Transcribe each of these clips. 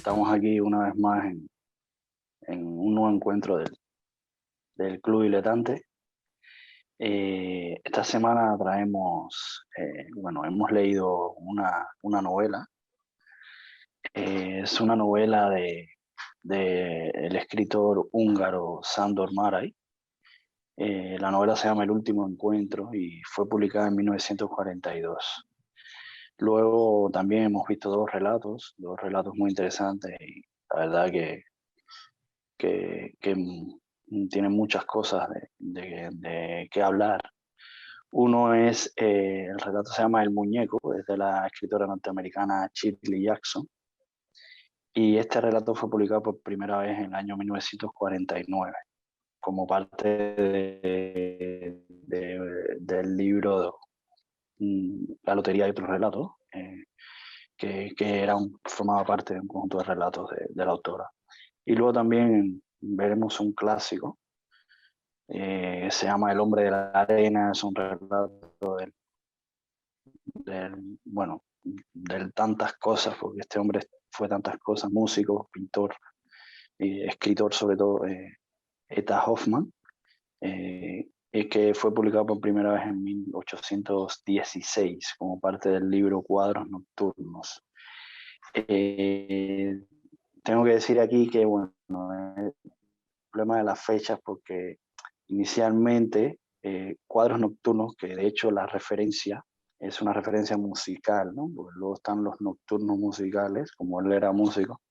Estamos aquí una vez más en un nuevo encuentro del Club Diletante. Esta semana traemos, hemos leído una novela. Es una novela de el escritor húngaro Sándor Márai. La novela se llama El último encuentro y fue publicada en 1942. Luego también hemos visto dos relatos muy interesantes y la verdad que tienen muchas cosas de qué hablar. Uno es, el relato se llama El muñeco, es de la escritora norteamericana Shirley Jackson, y este relato fue publicado por primera vez en el año 1949 como parte del libro La lotería de otros relatos, que formaba parte de un conjunto de relatos de la autora. Y luego también veremos un clásico, se llama El hombre de la arena, es un relato bueno, de tantas cosas, porque este hombre fue tantas cosas: músico, pintor, escritor sobre todo, Eta Hoffmann, que fue publicado por primera vez en 1816 como parte del libro Cuadros Nocturnos. Eh, Tengo que decir aquí que, bueno, el problema de las fechas, porque inicialmente Cuadros Nocturnos, que de hecho la referencia es una referencia musical, ¿no? Porque luego están los nocturnos musicales, como él era músico.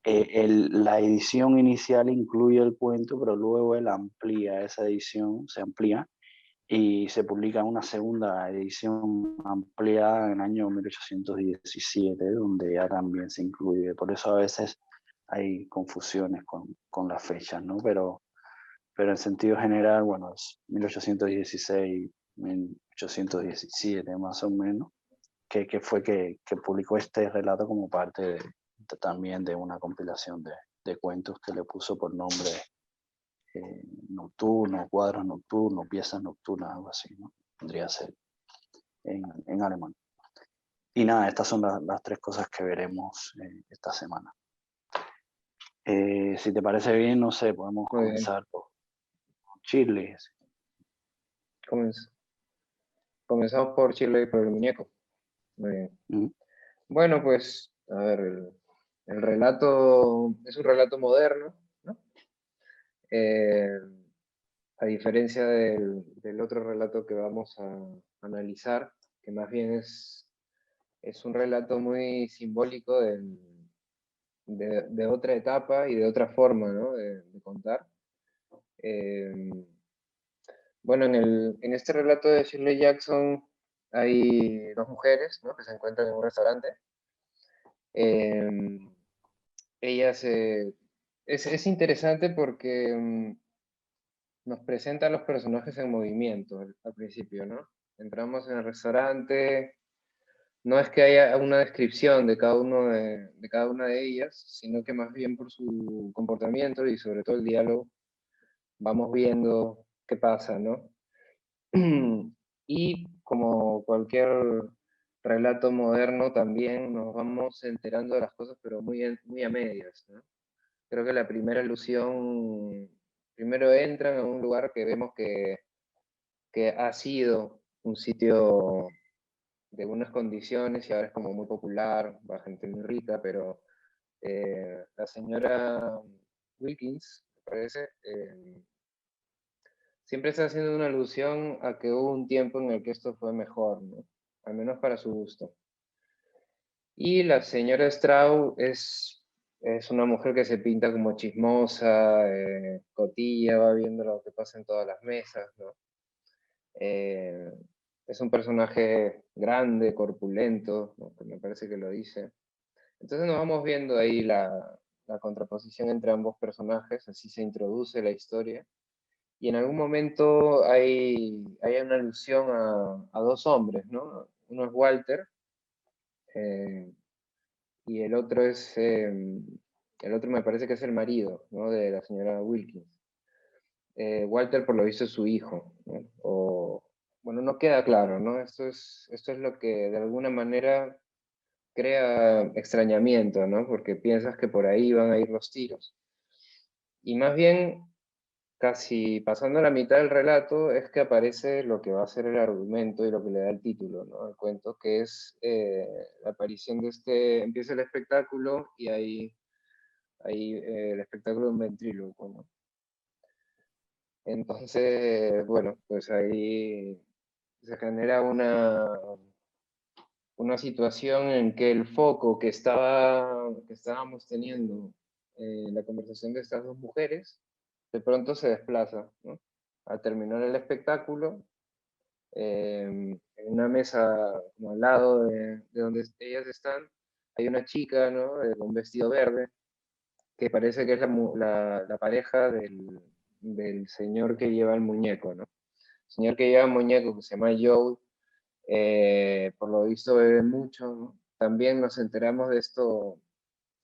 La edición inicial incluye el cuento, pero luego él amplía esa edición, se amplía y se publica una segunda edición ampliada en el año 1817, donde ya también se incluye. Por eso a veces hay confusiones con las fechas, ¿no? Pero en sentido general, bueno, es 1816, 1817 más o menos, que fue que publicó este relato como parte también de una compilación de cuentos que le puso por nombre Nocturno, Cuadros Nocturnos, Piezas Nocturnas, algo así, ¿no? Tendría que ser en alemán. Y nada, estas son las tres cosas que veremos esta semana. Si te parece bien, no sé, podemos Muy bien. comenzar por Chile. Comenzamos por Chile y por el muñeco. Muy bien. ¿Mm? Bueno, pues, a ver, el relato es un relato moderno, ¿no? Eh, a diferencia del otro relato que vamos a analizar, que más bien es un relato muy simbólico de otra etapa y de otra forma, ¿no? de contar. Eh, Bueno, en este relato de Shirley Jackson hay dos mujeres, ¿no? Que se encuentran en un restaurante. Eh, ellas, es interesante porque nos presenta a los personajes en movimiento al principio, ¿no? Entramos en el restaurante, no es que haya una descripción de cada, de cada una de ellas, sino que más bien por su comportamiento y sobre todo el diálogo, vamos viendo qué pasa, ¿no? Y como cualquier relato moderno, también nos vamos enterando de las cosas, pero muy a medias, ¿no? Creo que la primera alusión, primero entran a un lugar que vemos que ha sido un sitio de unas condiciones y ahora es como muy popular, va gente muy rica, pero la señora Wilkins, me parece, siempre está haciendo una alusión a que hubo un tiempo en el que esto fue mejor, ¿no? Al menos para su gusto. Y la señora Straub es una mujer que se pinta como chismosa, cotilla, va viendo lo que pasa en todas las mesas, ¿no? Eh, es un personaje grande, corpulento, ¿no? Que me parece que lo dice. Entonces nos vamos viendo ahí la contraposición entre ambos personajes, así se introduce la historia. Y en algún momento hay una alusión a dos hombres, ¿no? Uno es Walter y el otro me parece que es el marido, ¿no? De la señora Wilkins. Walter por lo visto es su hijo, ¿no? O, bueno, no queda claro, ¿no? Esto es lo que de alguna manera crea extrañamiento, ¿no? Porque piensas que por ahí van a ir los tiros. Y más bien, casi pasando a la mitad del relato, es que aparece lo que va a ser el argumento y lo que le da el título, ¿no? Al cuento, que es la aparición de empieza el espectáculo y hay el espectáculo de un ventríloco, ¿no? Entonces, bueno, pues ahí se genera una situación en que el foco que estábamos teniendo en la conversación de estas dos mujeres, de pronto se desplaza, ¿no? Al terminar el espectáculo, en una mesa como al lado de donde ellas están, hay una chica, ¿no? Con un vestido verde, que parece que es la pareja del señor que lleva el muñeco, ¿no? El señor que lleva el muñeco, que se llama Joe, por lo visto bebe mucho, ¿no? También nos enteramos de esto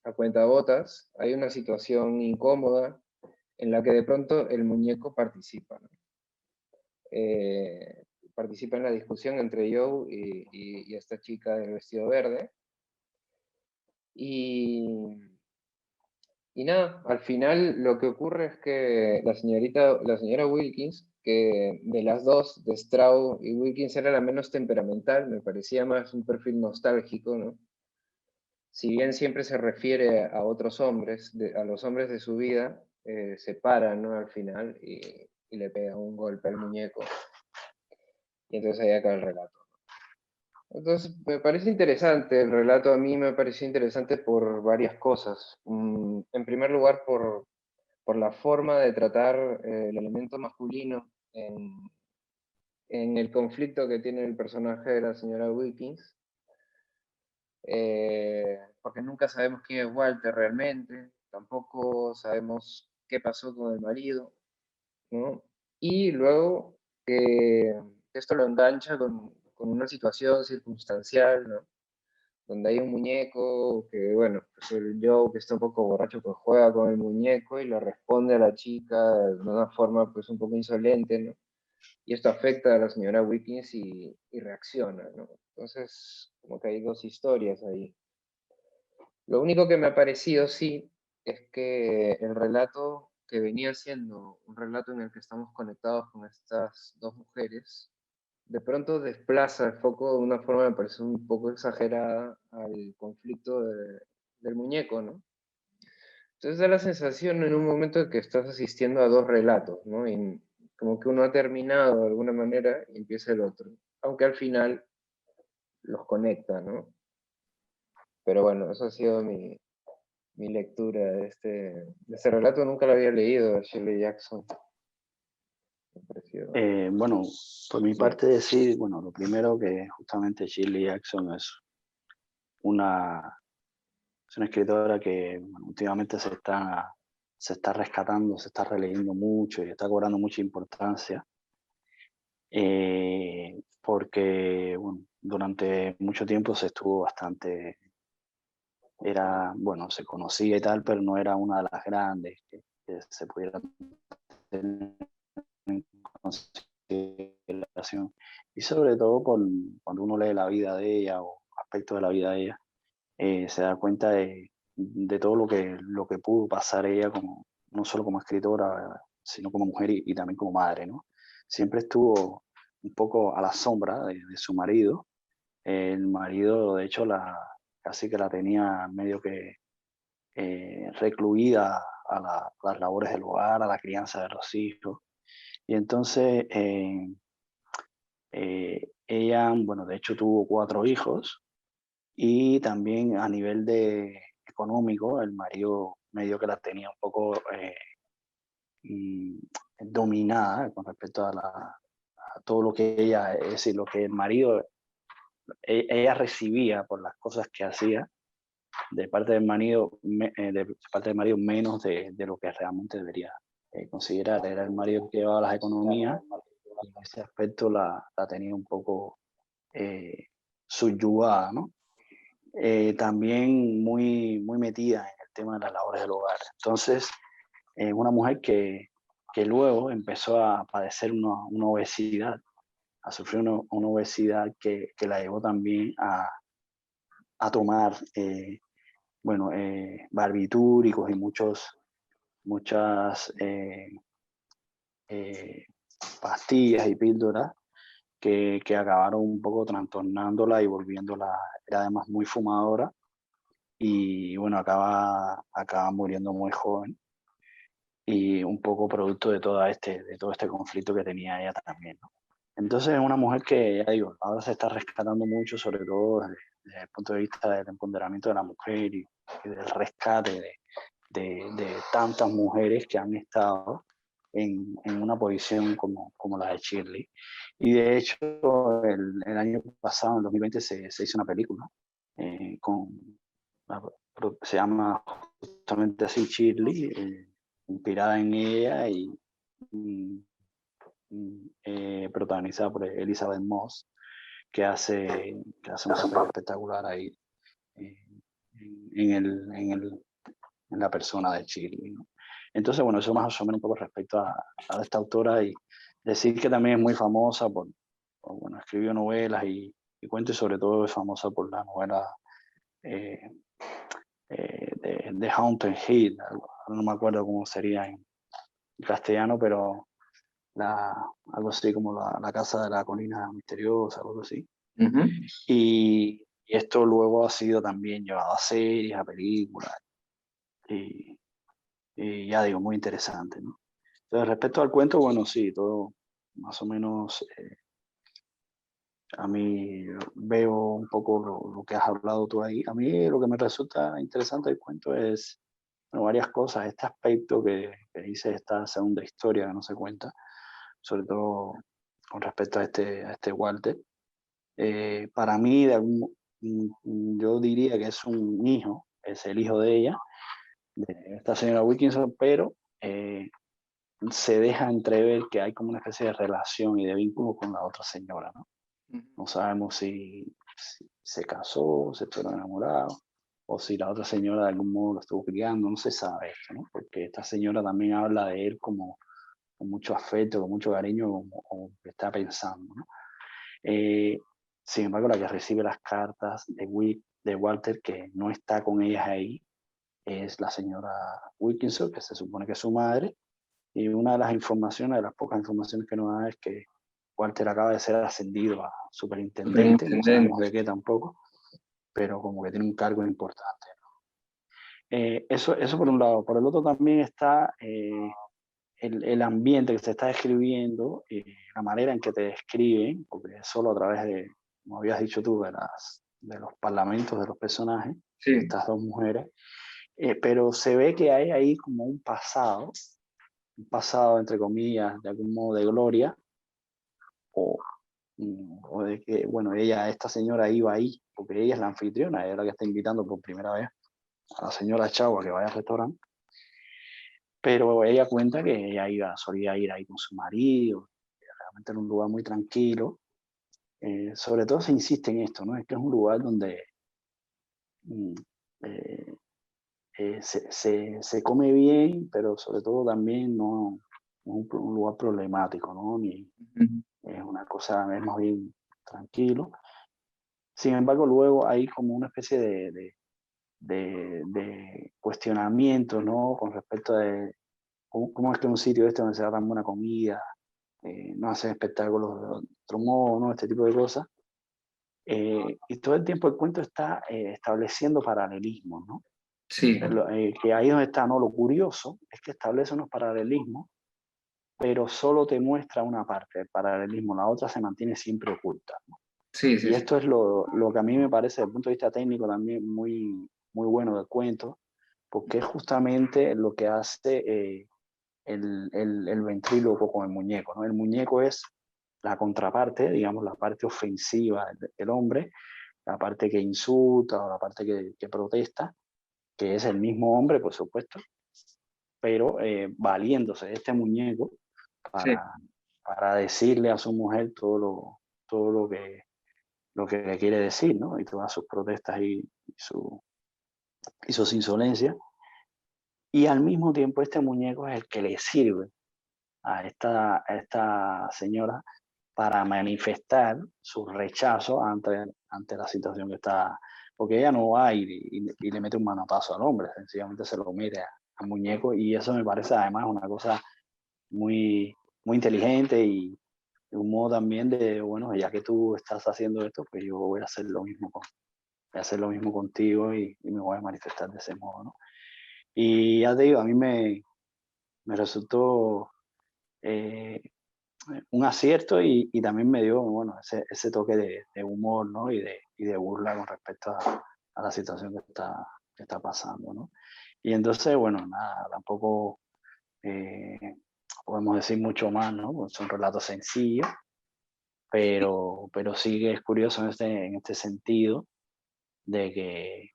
a cuentagotas. Hay una situación incómoda en la que de pronto el muñeco participa, ¿no? Participa en la discusión entre Joe y esta chica del vestido verde. Y nada, al final lo que ocurre es que la señora Wilkins, que de las dos, de Straub y Wilkins, era la menos temperamental, me parecía más un perfil nostálgico, ¿no? Si bien siempre se refiere a otros hombres, a los hombres de su vida, se para, ¿no? Al final y le pega un golpe al muñeco. Y entonces ahí acaba el relato. Entonces, me parece interesante el relato, a mí me pareció interesante por varias cosas. En primer lugar, por la forma de tratar el elemento masculino en el conflicto que tiene el personaje de la señora Wilkins, porque nunca sabemos quién es Walter realmente, tampoco sabemos qué pasó con el marido, ¿no? Y luego que esto lo engancha con una situación circunstancial, ¿no? Donde hay un muñeco que, bueno, pues el Joe que está un poco borracho, pues juega con el muñeco y le responde a la chica de una forma pues un poco insolente, ¿no? Y esto afecta a la señora Wilkins y reacciona, ¿no? Entonces, como que hay dos historias ahí. Lo único que me ha parecido, sí, es que el relato que venía siendo un relato en el que estamos conectados con estas dos mujeres, de pronto desplaza el foco de una forma que me parece un poco exagerada al conflicto del muñeco, ¿no? Entonces da la sensación en un momento de que estás asistiendo a dos relatos, ¿no? Y como que uno ha terminado de alguna manera y empieza el otro, aunque al final los conecta, ¿no? Pero bueno, eso ha sido mi lectura de este relato. Nunca lo había leído de Shirley Jackson. Me pareció... Bueno, por mi Sí. parte decir, bueno, lo primero que justamente Shirley Jackson una, es una escritora que bueno, últimamente se está rescatando, se está releyendo mucho y está cobrando mucha importancia, porque bueno, durante mucho tiempo se estuvo bastante, bueno, se conocía y tal, pero no era una de las grandes que se pudiera tener en consideración. Y sobre todo cuando uno lee la vida de ella o aspectos de la vida de ella, se da cuenta de todo lo que pudo pasar ella como, no solo como escritora, sino como mujer y también como madre, ¿no? Siempre estuvo un poco a la sombra de su marido. El marido, de hecho, casi que la tenía medio que recluida a las labores del hogar, a la crianza de los hijos. Y entonces ella, bueno, de hecho tuvo 4 hijos y también a nivel de económico, el marido medio que la tenía un poco mm, dominada con respecto a todo lo que ella, es decir, lo que el marido, ella recibía por las cosas que hacía de parte del marido, de parte del marido menos de lo que realmente debería considerar. Era el marido que llevaba las economías y en ese aspecto la tenía un poco subyugada, ¿no? También muy metida en el tema de las labores del hogar. Entonces, una mujer que luego empezó a padecer una obesidad, a sufrir una obesidad que la llevó también a tomar bueno, barbitúricos y muchas pastillas y píldoras que acabaron un poco trastornándola y volviéndola, era además muy fumadora y bueno, acaba muriendo muy joven y un poco producto de todo este conflicto que tenía ella también, ¿no? Entonces es una mujer que, ya digo, ahora se está rescatando mucho, sobre todo desde el punto de vista del empoderamiento de la mujer y del rescate de tantas mujeres que han estado en una posición como la de Shirley. Y de hecho, el año pasado, en 2020, se hizo una película con, se llama justamente así Shirley, inspirada en ella y mm, protagonizada por Elizabeth Moss, que hace un papel espectacular ahí eh, en, el, en, el, en la persona de Shirley, ¿no? Entonces, bueno, eso más o menos un poco respecto a esta autora y decir que también es muy famosa bueno, escribió novelas y cuentos y sobre todo es famosa por la novela eh, de Haunted Hill, no me acuerdo cómo sería en castellano, pero algo así como la Casa de la Colina Misteriosa, algo así. Ujú. Y esto luego ha sido también llevado a series, a películas, y ya digo, muy interesante, ¿no? Entonces, respecto al cuento, bueno, sí, todo más o menos, a mí veo un poco lo que has hablado tú ahí. A mí lo que me resulta interesante del cuento es, bueno, varias cosas. Este aspecto que dice esta segunda historia que no se cuenta, sobre todo con respecto a este Walter. Para mí, yo diría que es un hijo, es el hijo de ella, de esta señora Wilkinson, pero se deja entrever que hay como una especie de relación y de vínculo con la otra señora, ¿no? No sabemos si se casó, se fueron enamorados, o si la otra señora de algún modo lo estuvo criando, no se sabe esto, ¿no? Porque esta señora también habla de él como con mucho afecto, con mucho cariño, como que está pensando, ¿no? Eh, Sin embargo, la que recibe las cartas de Walter, que no está con ellas ahí, es la señora Wilkinson, que se supone que es su madre, y una de las informaciones, de las pocas informaciones que nos da es que Walter acaba de ser ascendido a superintendente, no sabemos Superintendente. de qué tampoco, pero como que tiene un cargo importante. Eso por un lado. Por el otro también está el ambiente que se está describiendo, la manera en que te describen, porque es solo a través de, como habías dicho tú, de los parlamentos de los personajes, de Sí, estas dos mujeres, pero se ve que hay ahí como un pasado entre comillas, de algún modo de gloria, o, o de que, bueno, esta señora iba ahí, porque ella es la anfitriona, ella es la que está invitando por primera vez a la señora Chau a que vaya al restaurante, pero ella cuenta que solía ir ahí con su marido, realmente era un lugar muy tranquilo. Sobre todo se insiste en esto, ¿no? Es que es un lugar donde mm, eh, se come bien, pero sobre todo también no es un lugar problemático, ¿no? Ni ujú, es una cosa, es más bien tranquilo. Sin embargo, luego hay como una especie de cuestionamiento, ¿no? Con respecto a cómo es que un sitio donde se da tan buena comida, no hacen espectáculos de otro modo, ¿no? Este tipo de cosas. Y todo el tiempo el cuento está estableciendo paralelismos, ¿no? sí, Que ahí donde está, ¿no? Lo curioso es que establece unos paralelismos, pero solo te muestra una parte del paralelismo, la otra se mantiene siempre oculta, ¿no? sí, sí, Y sí, esto es lo que a mí me parece, desde el punto de vista técnico, también muy bueno del cuento, porque es justamente lo que hace el ventríloco con el muñeco, ¿no? El muñeco es la contraparte, digamos, la parte ofensiva del hombre, la parte que insulta o la parte que protesta, que es el mismo hombre, por supuesto, pero valiéndose de este muñeco sí, para, para decirle a su mujer todo lo que le quiere decir, ¿no? Y todas sus protestas y sus insolencias. Y al mismo tiempo este muñeco es el que le sirve a esta señora para manifestar su rechazo ante la situación porque ella no va y le mete un manotazo al hombre, sencillamente se lo mete al muñeco, y eso me parece además una cosa muy, muy inteligente y un modo también de, bueno, ya que tú estás haciendo esto, pues yo voy a hacer lo mismo, voy a hacer lo mismo contigo y me voy a manifestar de ese modo, ¿no? Y ya te digo, a mí me resultó eh, un acierto y también me dio, bueno, ese toque de humor, ¿no? Y de burla con respecto a la situación que está pasando, ¿no? Y entonces, bueno, nada, tampoco eh, podemos decir mucho más, ¿no? Pues son relatos sencillos, pero sí que es curioso en este sentido de que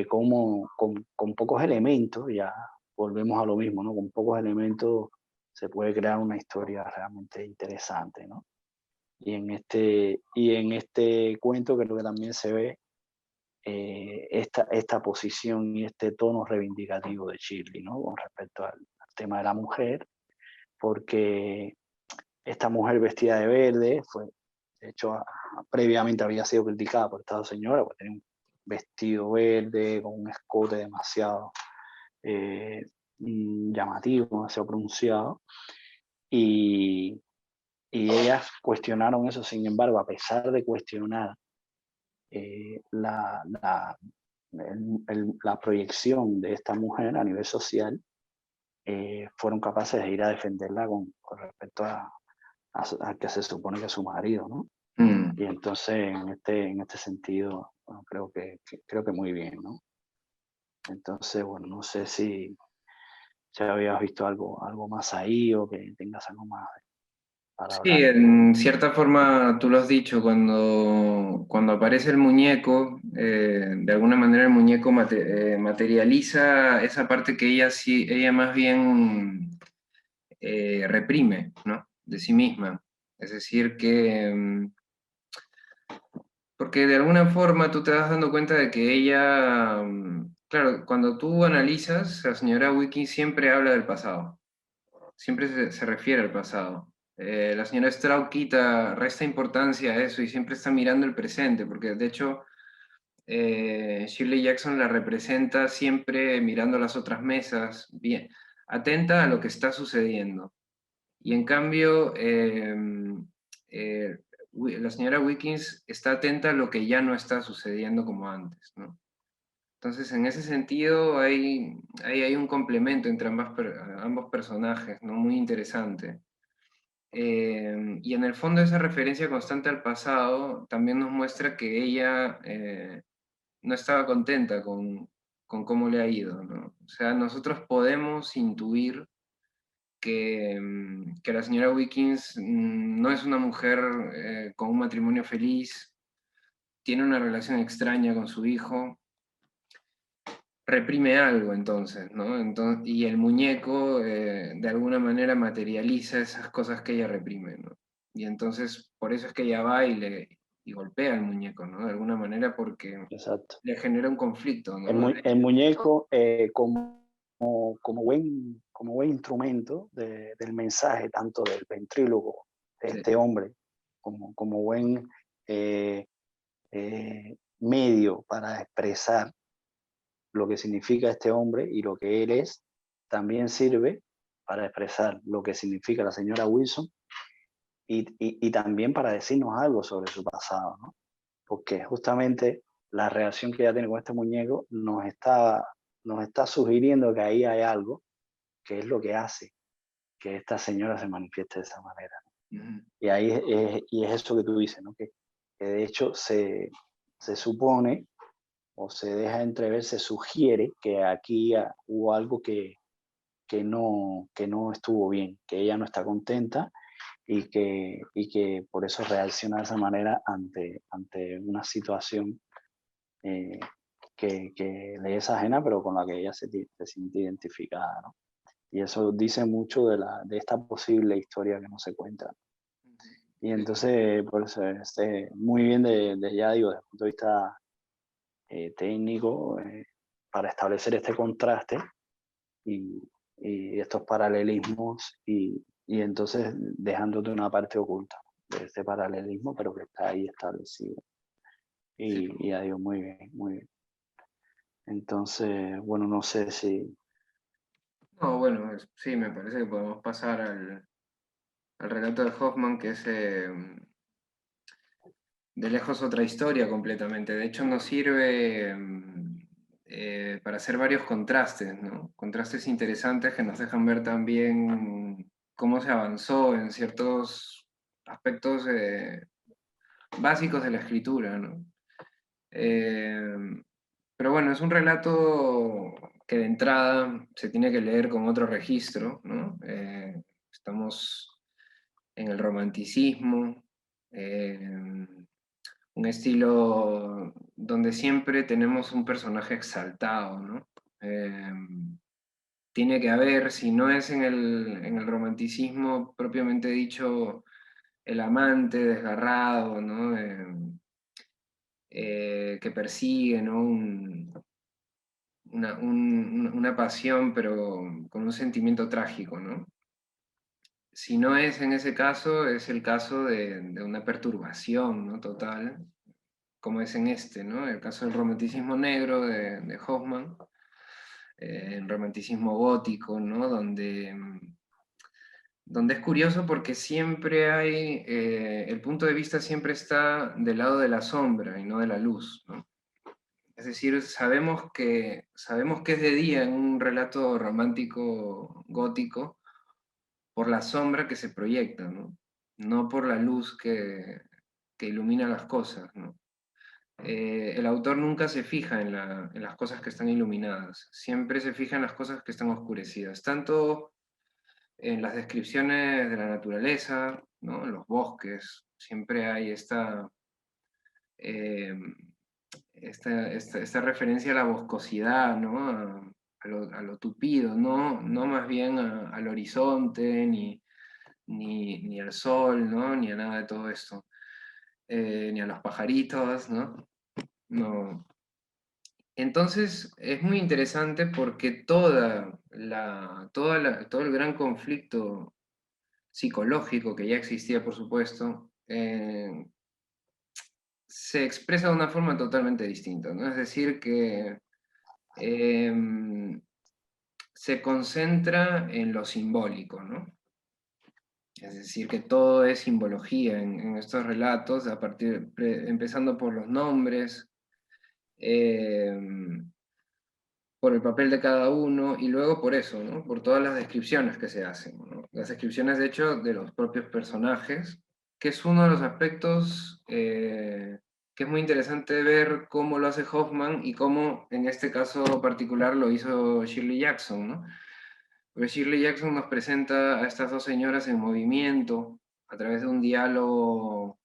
como con pocos elementos, ya volvemos a lo mismo, ¿no? Con pocos elementos se puede crear una historia realmente interesante, ¿no? Y en este cuento creo que también se ve esta posición y este tono reivindicativo de Shirley, ¿no? Con respecto al tema de la mujer, porque esta mujer vestida de verde fue, de hecho, previamente había sido criticada por esta señora, porque tenía un vestido verde con un escote demasiado llamativo, demasiado pronunciado, y, y ellas cuestionaron eso. Sin embargo, a pesar de cuestionar la proyección de esta mujer a nivel social, fueron capaces de ir a defenderla con respecto a que se supone que es su marido, ¿no? Mm. Y entonces, en este sentido, bueno, creo que muy bien, ¿no? Entonces, bueno, no sé si habías visto algo más ahí o que tengas algo más para Sí, hablar. en cierta forma tú lo has dicho, cuando aparece el muñeco, de alguna manera el muñeco materializa esa parte que ella, sí, ella más bien reprime, ¿no? De sí misma. Es decir, que porque de alguna forma tú te vas dando cuenta de que ella, claro, cuando tú analizas, la señora Wiki siempre habla del pasado, siempre se refiere al pasado. La señora Straub resta importancia a eso y siempre está mirando el presente, porque de hecho Shirley Jackson la representa siempre mirando las otras mesas, bien, atenta a lo que está sucediendo. Y en cambio, la señora Wilkins está atenta a lo que ya no está sucediendo como antes, ¿no? Entonces, en ese sentido, hay un complemento entre ambos personajes, ¿no? Muy interesante. Y en el fondo, esa referencia constante al pasado también nos muestra que ella no estaba contenta con cómo le ha ido, ¿no? O sea, nosotros podemos intuir que la señora Wilkins no es una mujer con un matrimonio feliz, tiene una relación extraña con su hijo, reprime algo entonces, ¿no? Entonces, y el muñeco de alguna manera materializa esas cosas que ella reprime, ¿no? Y entonces por eso es que ella va y golpea al muñeco, ¿no? De alguna manera porque Exacto. le genera un conflicto, ¿no? El muñeco como buen instrumento del mensaje, tanto del ventrílogo de Sí. este hombre, como buen eh, medio para expresar lo que significa este hombre y lo que él es, también sirve para expresar lo que significa la señora Wilson y también para decirnos algo sobre su pasado, ¿no? Porque justamente la reacción que ella tiene con este muñeco nos está sugiriendo que ahí hay algo que es lo que hace que esta señora se manifieste de esa manera. Ujú. Y ahí y es eso que tú dices, ¿no? Que de hecho se supone o se deja entrever, se sugiere que aquí hubo algo que no estuvo bien, que ella no está contenta y que por eso reacciona de esa manera ante una situación eh, que le es ajena, pero con la que ella se siente identificada, ¿no? Y eso dice mucho de esta posible historia que no se cuenta. Y entonces, por eso, muy bien ya digo, desde el punto de vista técnico, para establecer este contraste y, y estos paralelismos y entonces dejándote una parte oculta de este paralelismo, pero que está ahí establecido. Sí. y ha ido muy bien, muy bien. Entonces, bueno, no sé si... No, bueno, sí, me parece que podemos pasar al relato de Hoffman, que es de lejos otra historia completamente. De hecho, nos sirve para hacer varios contrastes, ¿no? Contrastes interesantes que nos dejan ver también cómo se avanzó en ciertos aspectos básicos de la escritura, ¿no? Eh, pero bueno, es un relato que de entrada se tiene que leer con otro registro, ¿no? Estamos en el romanticismo, un estilo donde siempre tenemos un personaje exaltado, ¿no? Eh, tiene que haber, si no es en el romanticismo propiamente dicho, el amante desgarrado, ¿no? Que persigue, ¿no? Una pasión, pero con un sentimiento trágico, ¿no? Si no es en ese caso, es el caso de una perturbación, ¿no? Total, como es en este, ¿no? El caso del romanticismo negro de Hoffman, el romanticismo gótico, ¿no? Donde es curioso porque siempre hay, el punto de vista siempre está del lado de la sombra y no de la luz, ¿no? Es decir, sabemos que es de día en un relato romántico gótico por la sombra que se proyecta, ¿no? No por la luz que ilumina las cosas, ¿no? El autor nunca se fija en las cosas que están iluminadas, siempre se fija en las cosas que están oscurecidas, tanto en las descripciones de la naturaleza, ¿no? En los bosques, siempre hay eh, esta referencia a la boscosidad, ¿no? A lo tupido, no más bien al horizonte, ni al sol, ¿no? Ni a nada de todo esto, ni a los pajaritos, ¿no? No. Entonces es muy interesante porque todo el gran conflicto psicológico que ya existía, por supuesto, se expresa de una forma totalmente distinta, ¿no? Es decir, que em, se concentra en lo simbólico, ¿no? Es decir, que todo es simbología en estos relatos, empezando por los nombres, em, por el papel de cada uno y luego por eso, ¿no? Por todas las descripciones que se hacen, ¿no? Las descripciones, de hecho, de los propios personajes, que es uno de los aspectos que es muy interesante ver cómo lo hace Hoffman y cómo en este caso particular lo hizo Shirley Jackson, ¿no? Porque Shirley Jackson nos presenta a estas dos señoras en movimiento a través de un diálogo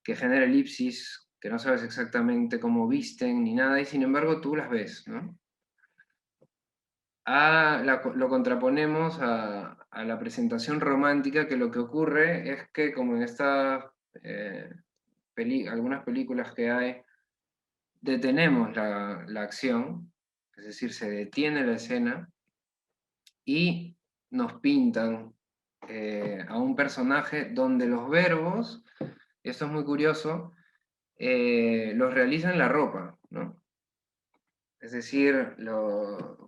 que genera elipsis, que no sabes exactamente cómo visten ni nada, y sin embargo tú las ves, ¿no? Lo contraponemos a la presentación romántica, que lo que ocurre es que, como en estas eh, algunas películas que hay, detenemos la acción, es decir, se detiene la escena y nos pintan a un personaje donde los verbos, y esto es muy curioso, los realizan la ropa, ¿no? Es decir,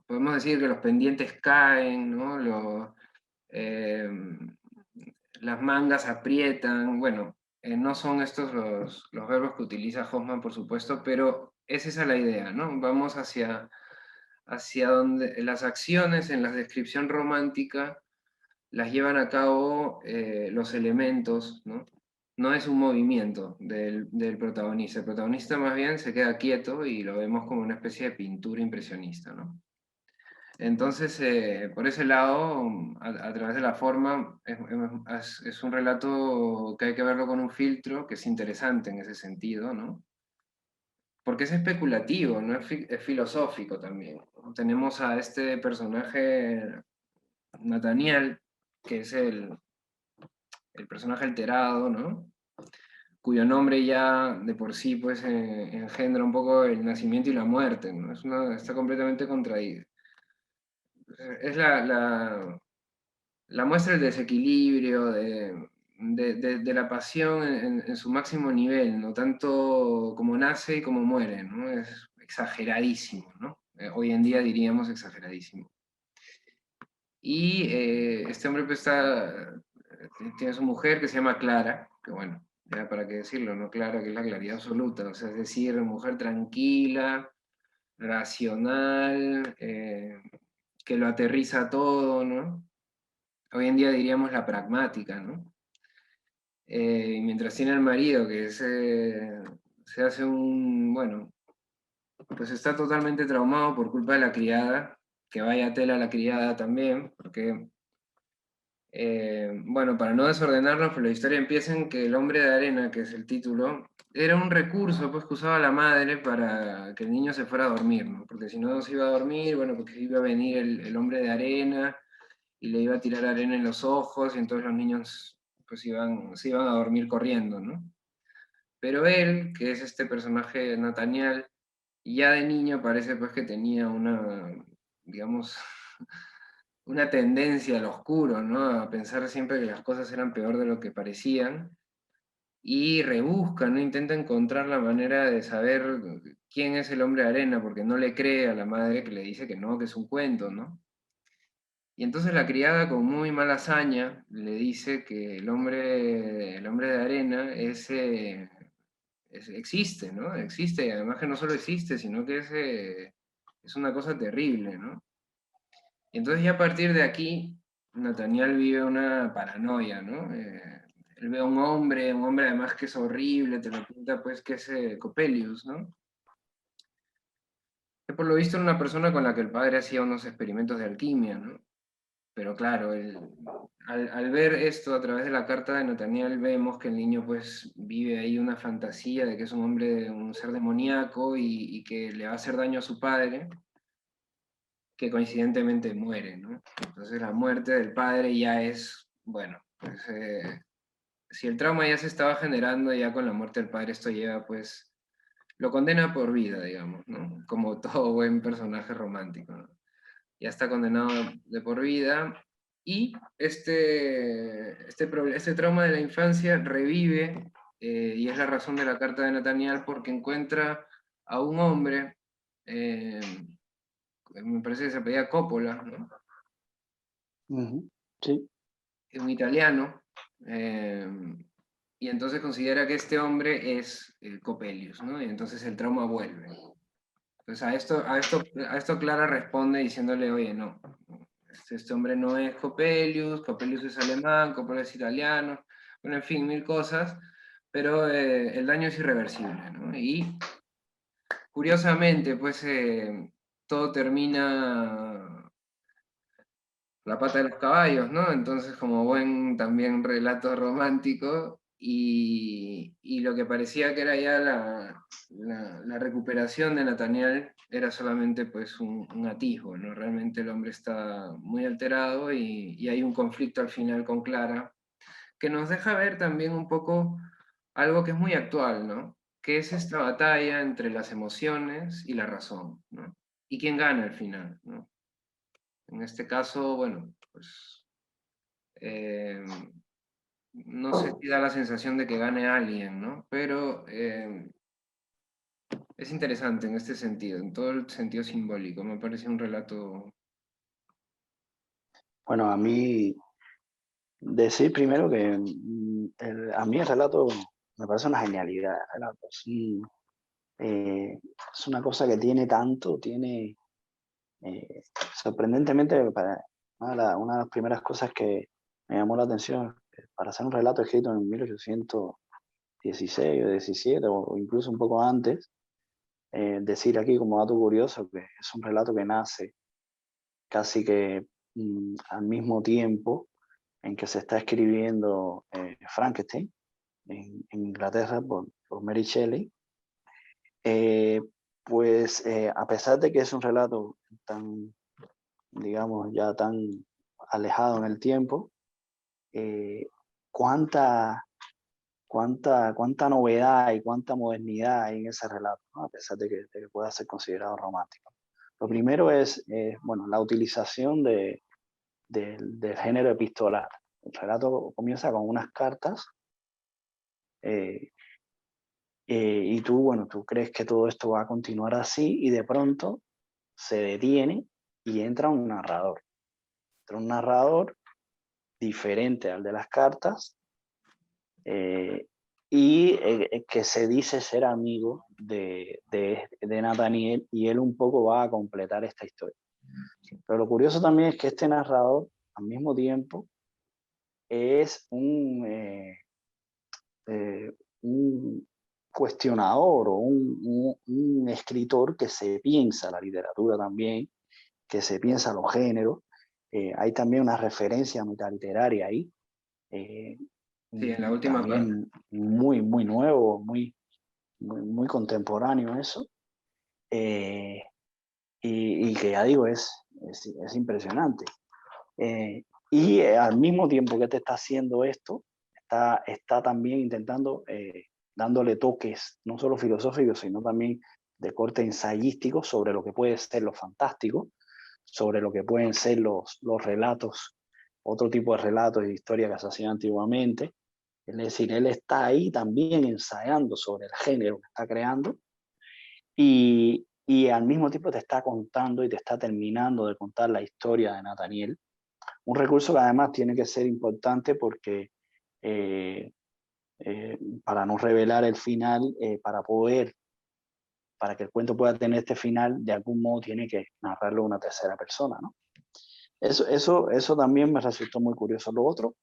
podemos decir que los pendientes caen, ¿no? Eh, las mangas aprietan, bueno, no son estos los verbos que utiliza Hoffman, por supuesto, pero es esa la idea, ¿no? Vamos hacia donde las acciones en la descripción romántica las llevan a cabo los elementos, ¿no? No es un movimiento del protagonista. El protagonista más bien se queda quieto y lo vemos como una especie de pintura impresionista, ¿no? Entonces, por ese lado, a través de la forma, es un relato que hay que verlo con un filtro, que es interesante en ese sentido, ¿no? Porque es especulativo, ¿no? Es filosófico también. Tenemos a este personaje, Nathaniel, que es el personaje alterado, ¿no? Cuyo nombre ya de por sí pues engendra un poco el nacimiento y la muerte, ¿no? Está completamente contraído. Es la muestra del desequilibrio, de la pasión en su máximo nivel, ¿no? Tanto como nace y como muere, ¿no? Es exageradísimo, ¿no? Hoy en día diríamos exageradísimo. Y este hombre pues tiene su mujer que se llama Clara, que bueno, ya para qué decirlo, ¿no? Clara, que es la claridad absoluta, o sea, es decir, mujer tranquila, racional, que lo aterriza todo, ¿no? Hoy en día diríamos la pragmática, ¿no? Y mientras tiene al marido que se hace bueno, pues está totalmente traumado por culpa de la criada, que vaya tela a la criada también, porque, bueno, para no desordenarnos, pues la historia empieza en que el hombre de arena, que es el título, era un recurso pues, que usaba la madre para que el niño se fuera a dormir, ¿no? Porque si no se iba a dormir, bueno, porque iba a venir el hombre de arena y le iba a tirar arena en los ojos, y entonces los niños pues se iban a dormir corriendo, ¿no? Pero él, que es este personaje Nathaniel, ya de niño parece pues que tenía digamos, una tendencia al oscuro, ¿no? A pensar siempre que las cosas eran peor de lo que parecían, y rebusca, ¿no? Intenta encontrar la manera de saber quién es el hombre de arena, porque no le cree a la madre que le dice que no, que es un cuento, ¿no? Y entonces la criada, con muy mala hazaña, le dice que el hombre de arena existe, ¿no? Existe, y además que no solo existe, sino que es una cosa terrible, ¿no? Y entonces ya a partir de aquí, Nathaniel vive una paranoia, ¿no? Él ve a un hombre además que es horrible, te lo pinta pues que es Coppelius, ¿no? Que por lo visto era una persona con la que el padre hacía unos experimentos de alquimia, ¿no? Pero claro, al ver esto a través de la carta de Nathaniel, vemos que el niño pues vive ahí una fantasía de que es un hombre, un ser demoníaco y que le va a hacer daño a su padre, que coincidentemente muere, ¿no? Entonces la muerte del padre ya es, bueno, pues si el trauma ya se estaba generando, ya con la muerte del padre esto lleva pues, lo condena por vida, digamos, ¿no? Como todo buen personaje romántico, ¿no? Ya está condenado de por vida, y este trauma de la infancia revive, y es la razón de la carta de Nathaniel, porque encuentra a un hombre, eh, me parece que se apellida Coppola, ¿no? Ujú, sí. Un italiano, y entonces considera que este hombre es Coppelius, ¿no? Y entonces el trauma vuelve. Entonces a esto Clara responde diciéndole, oye, no, este hombre no es Coppelius, Coppelius es alemán, Coppelius es italiano, bueno, en fin, mil cosas, pero el daño es irreversible, ¿no? Y curiosamente, pues todo termina la pata de los caballos, ¿no? Entonces, como buen también relato romántico, y lo que parecía que era ya la recuperación de Nathaniel era solamente pues un atisbo, ¿no? Realmente el hombre está muy alterado, y hay un conflicto al final con Clara, que nos deja ver también un poco algo que es muy actual, ¿no? Que es esta batalla entre las emociones y la razón, ¿no? Y quién gana al final, ¿no? En este caso, bueno, pues eh, no sé si da la sensación de que gane alguien, ¿no? Pero es interesante en este sentido, en todo el sentido simbólico. Me parece un relato... Bueno, a mí decir primero que a mí el relato me parece una genialidad. El relato. Es una cosa que tiene tanto, eh, sorprendentemente, una de las primeras cosas que me llamó la atención, para hacer un relato escrito en 1816 o 17 o incluso un poco antes, decir aquí como dato curioso que es un relato que nace casi que al mismo tiempo en que se está escribiendo Frankenstein en Inglaterra por Mary Shelley. Eh, pues a pesar de que es un relato tan, digamos, ya tan alejado en el tiempo, eh, cuánta, cuánta novedad y cuánta modernidad hay en ese relato, ¿no? A pesar de que pueda ser considerado romántico. Lo primero es bueno, la utilización del género epistolar. El relato comienza con unas cartas y tú, bueno, tú crees que todo esto va a continuar así y de pronto se detiene y entra un narrador. Entra un narrador diferente al de las cartas que se dice ser amigo de Nathaniel y él un poco va a completar esta historia. Pero lo curioso también es que este narrador al mismo tiempo es un cuestionador o un escritor que se piensa la literatura también, que se piensa los géneros. Hay también una referencia metaliteraria ahí. Sí, en la última parte. También muy, muy nuevo, muy contemporáneo eso. Y que ya digo, es impresionante. Al mismo tiempo que te está haciendo esto, está también intentando, dándole toques, no solo filosóficos, sino también de corte ensayístico sobre lo que puede ser lo fantástico, sobre lo que pueden ser los relatos, otro tipo de relatos y historias que se hacían antiguamente. Es decir, él está ahí también ensayando sobre el género que está creando y al mismo tiempo te está contando y te está terminando de contar la historia de Nathaniel. Un recurso que además tiene que ser importante porque eh, para no revelar el final, para que el cuento pueda tener este final, de algún modo tiene que narrarlo una tercera persona, ¿no? Eso también me resultó muy curioso. Lo otro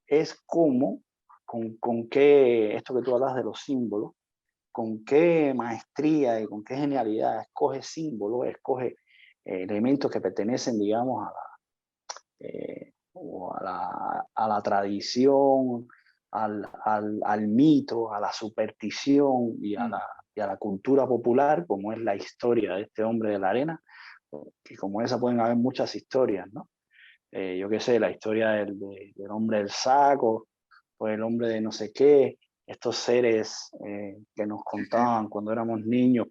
es cómo, con qué, esto que tú hablas de los símbolos, con qué maestría y con qué genialidad escoge símbolos, escoge elementos que pertenecen, digamos, a la tradición, al mito, a la superstición y a la cultura popular, como es la historia de este hombre de la arena, y como esa pueden haber muchas historias, ¿no? Yo qué sé, la historia del hombre del saco, o el hombre de no sé qué, estos seres que nos contaban cuando éramos niños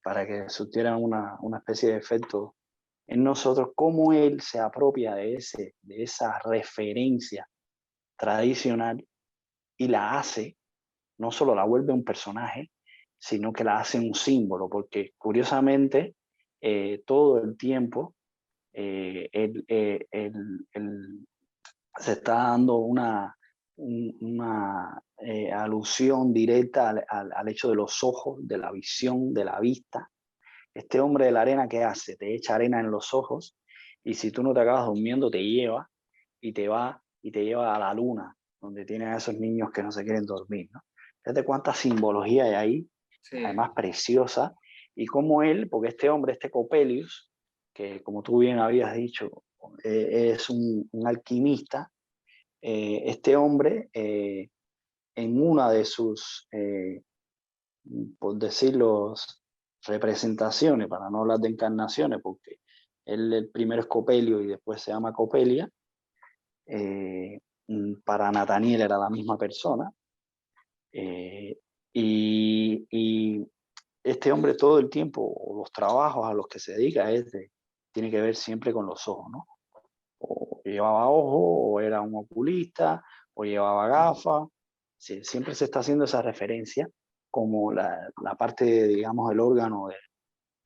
para que surtieran una especie de efecto en nosotros, cómo él se apropia de esa referencia tradicional y la hace, no solo la vuelve un personaje, sino que la hace un símbolo, porque curiosamente todo el tiempo se está dando una alusión directa al hecho de los ojos, de la visión, de la vista. Este hombre de la arena, ¿qué hace? Te echa arena en los ojos y si tú no te acabas durmiendo, te lleva y te lleva a la luna, donde tienen a esos niños que no se quieren dormir, ¿no? Fíjate cuánta simbología hay ahí, Sí, además preciosa, y cómo él, porque este hombre, este Copelius, que como tú bien habías dicho, es un alquimista, este hombre, en una de sus, por decirlo, representaciones, para no hablar de encarnaciones, porque él el primero es Copelio y después se llama Copelia, para Nathaniel era la misma persona, eh, y este hombre todo el tiempo, o los trabajos a los que se dedica, tiene que ver siempre con los ojos, ¿no? O llevaba ojo, o era un oculista, o llevaba gafas. Sí, siempre se está haciendo esa referencia como la parte, digamos, del órgano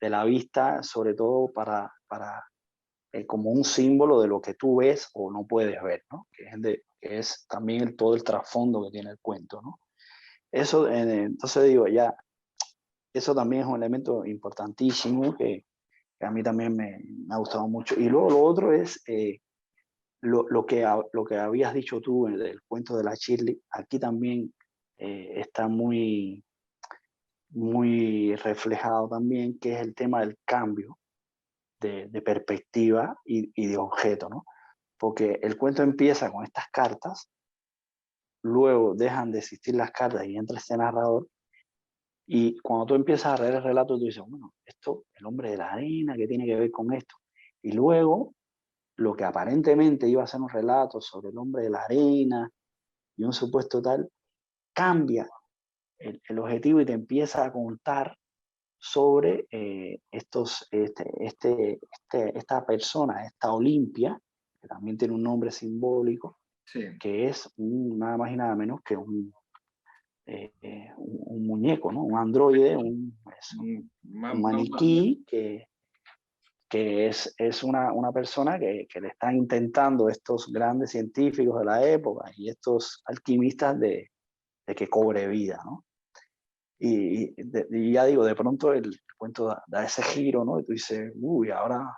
de la vista, sobre todo como un símbolo de lo que tú ves o no puedes ver, ¿no? Que es también todo el trasfondo que tiene el cuento, ¿no? Eso, entonces digo, ya, eso también es un elemento importantísimo que a mí también me ha gustado mucho. Y luego lo otro es lo que habías dicho tú del cuento de la Shirley, aquí también está muy reflejado también, que es el tema del cambio de perspectiva y de objeto, ¿no? Porque el cuento empieza con estas cartas, luego dejan de existir las cartas y entra este narrador, y cuando tú empiezas a leer el relato, tú dices, bueno, esto, el hombre de la arena, ¿qué tiene que ver con esto? Y luego, lo que aparentemente iba a ser un relato sobre el hombre de la arena y un supuesto tal, cambia el objetivo y te empieza a contar sobre esta persona, esta Olimpia, que también tiene un nombre simbólico, Sí. que es nada más y nada menos que un muñeco, ¿no? Un androide, un maniquí que es una persona que le están intentando estos grandes científicos de la época y estos alquimistas de que cobre vida, ¿no? Y ya digo, de pronto el cuento da ese giro, ¿no? Y tú dices, uy, ahora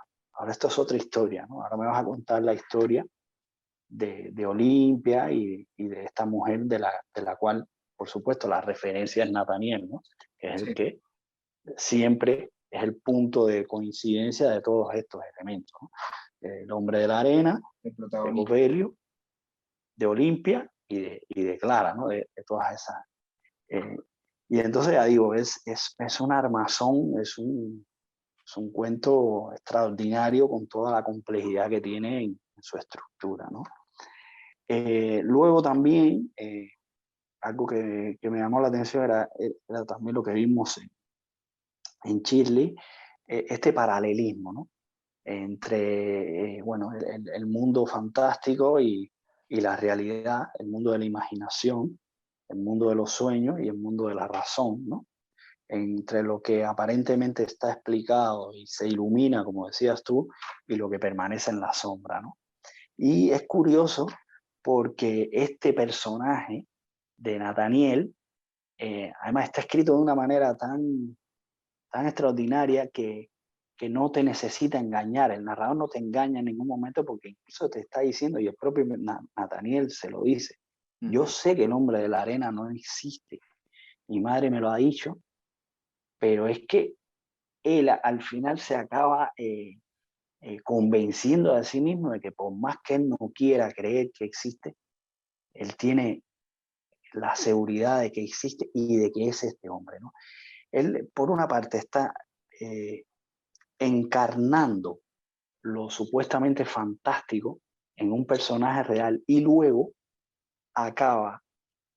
esto es otra historia, ¿no? Ahora me vas a contar la historia de Olimpia y de esta mujer de la cual, por supuesto, la referencia es Nathaniel, ¿no? Que es el Sí, que siempre es el punto de coincidencia de todos estos elementos, ¿no? El hombre de la arena, el de protagonista. Copelio, de Olimpia y de Clara, ¿no? De todas esas. eh, y entonces ya digo, es un armazón, es un cuento extraordinario con toda la complejidad que tiene en su estructura, ¿no? Luego también, algo que me llamó la atención era también lo que vimos en Shirley, este paralelismo, ¿no? Entre bueno, el mundo fantástico y la realidad, el mundo de la imaginación, el mundo de los sueños y el mundo de la razón, ¿no? Entre lo que aparentemente está explicado y se ilumina, como decías tú, y lo que permanece en la sombra, ¿no? Y es curioso porque este personaje de Nathaniel, además está escrito de una manera tan extraordinaria que no te necesita engañar, el narrador no te engaña en ningún momento porque incluso te está diciendo, y el propio Nathaniel se lo dice, yo Ujú. sé que el hombre de la arena no existe, mi madre me lo ha dicho, pero es que él al final se acaba convenciendo a sí mismo de que por más que él no quiera creer que existe, él tiene la seguridad de que existe y de que es este hombre, ¿no? Él, por una parte, está eh, encarnando lo supuestamente fantástico en un personaje real y luego acaba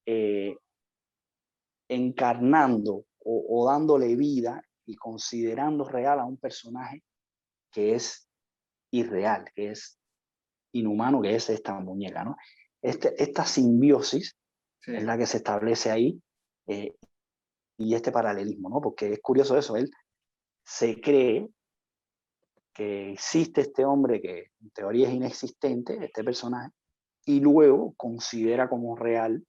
eh, encarnando o dándole vida y considerando real a un personaje que es irreal, que es inhumano, que es esta muñeca, ¿no? Esta simbiosis es Sí, la que se establece ahí eh, y este paralelismo, ¿no? Porque es curioso eso, él se cree que existe este hombre que en teoría es inexistente, este personaje, y luego considera como real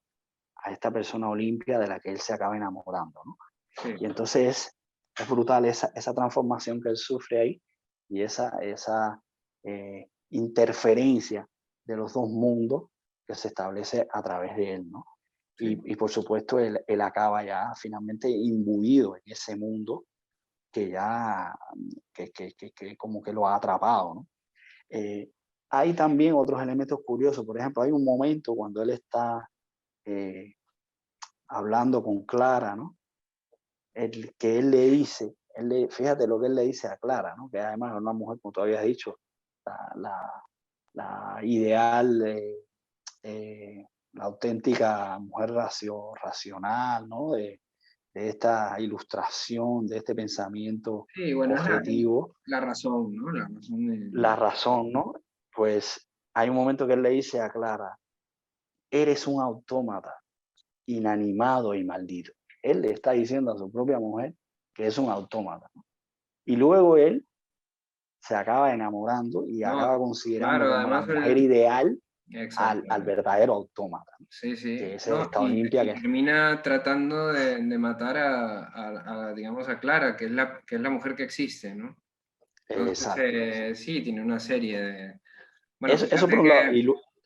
a esta persona Olimpia de la que él se acaba enamorando, ¿no? sí. Y entonces es brutal esa transformación que él sufre ahí y esa interferencia de los dos mundos que se establece a través de él, ¿no? Sí. Y por supuesto él acaba ya finalmente imbuido en ese mundo que ya que como que lo ha atrapado, ¿no? Eh, hay también otros elementos curiosos, por ejemplo, hay un momento cuando él está eh, hablando con Clara, ¿no? Que él le dice, fíjate lo que él le dice a Clara, ¿no? Que además es una mujer, como tú habías dicho, la, la, la ideal, la auténtica mujer racional, ¿no? De esta ilustración, de este pensamiento Sí, bueno, es objetivo, la razón, ¿no? La razón la razón, ¿no? Pues hay un momento que él le dice a Clara, eres un autómata, inanimado y maldito. Él le está diciendo a su propia mujer que es un autómata, ¿no? Y luego él se acaba enamorando y no, acaba considerando claro, como la además mujer ideal al exactamente. verdadero autómata, ¿no? Sí, Que sí. es No, esta Olimpia y que... termina tratando de matar digamos, a Clara, que es la mujer que existe, ¿no? Entonces, Exacto. sí, tiene una serie de... Bueno, Eso por un lado.